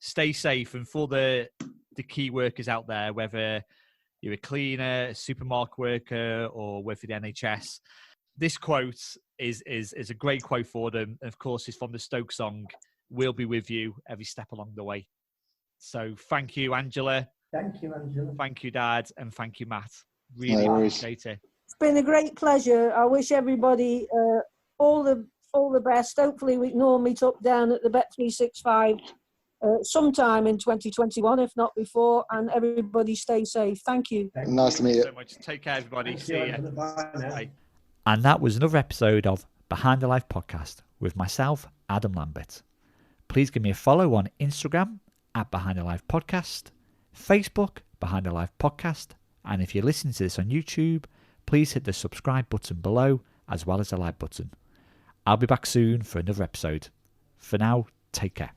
Stay safe, and for the key workers out there, whether you're a cleaner, a supermarket worker, or work for the NHS, this quote is a great quote for them. And of course, it's from the Stoke song, "We'll be with you every step along the way." So thank you, Angela. Thank you, Angela. Thank you, Dad, and thank you, Matt. Really appreciate it. It's been a great pleasure. I wish everybody all the best. Hopefully we can all meet up down at the Bet365 sometime in 2021, if not before, and everybody stay safe. Thank you. Nice to meet you. So much. Take care, everybody. See you. Bye. And that was another episode of Behind the Life podcast with myself, Adam Lambert. Please give me a follow on Instagram at Behind the Life podcast, Facebook Behind the Life podcast, and if you're listening to this on YouTube, please hit the subscribe button below as well as the like button. I'll be back soon for another episode. For now, take care.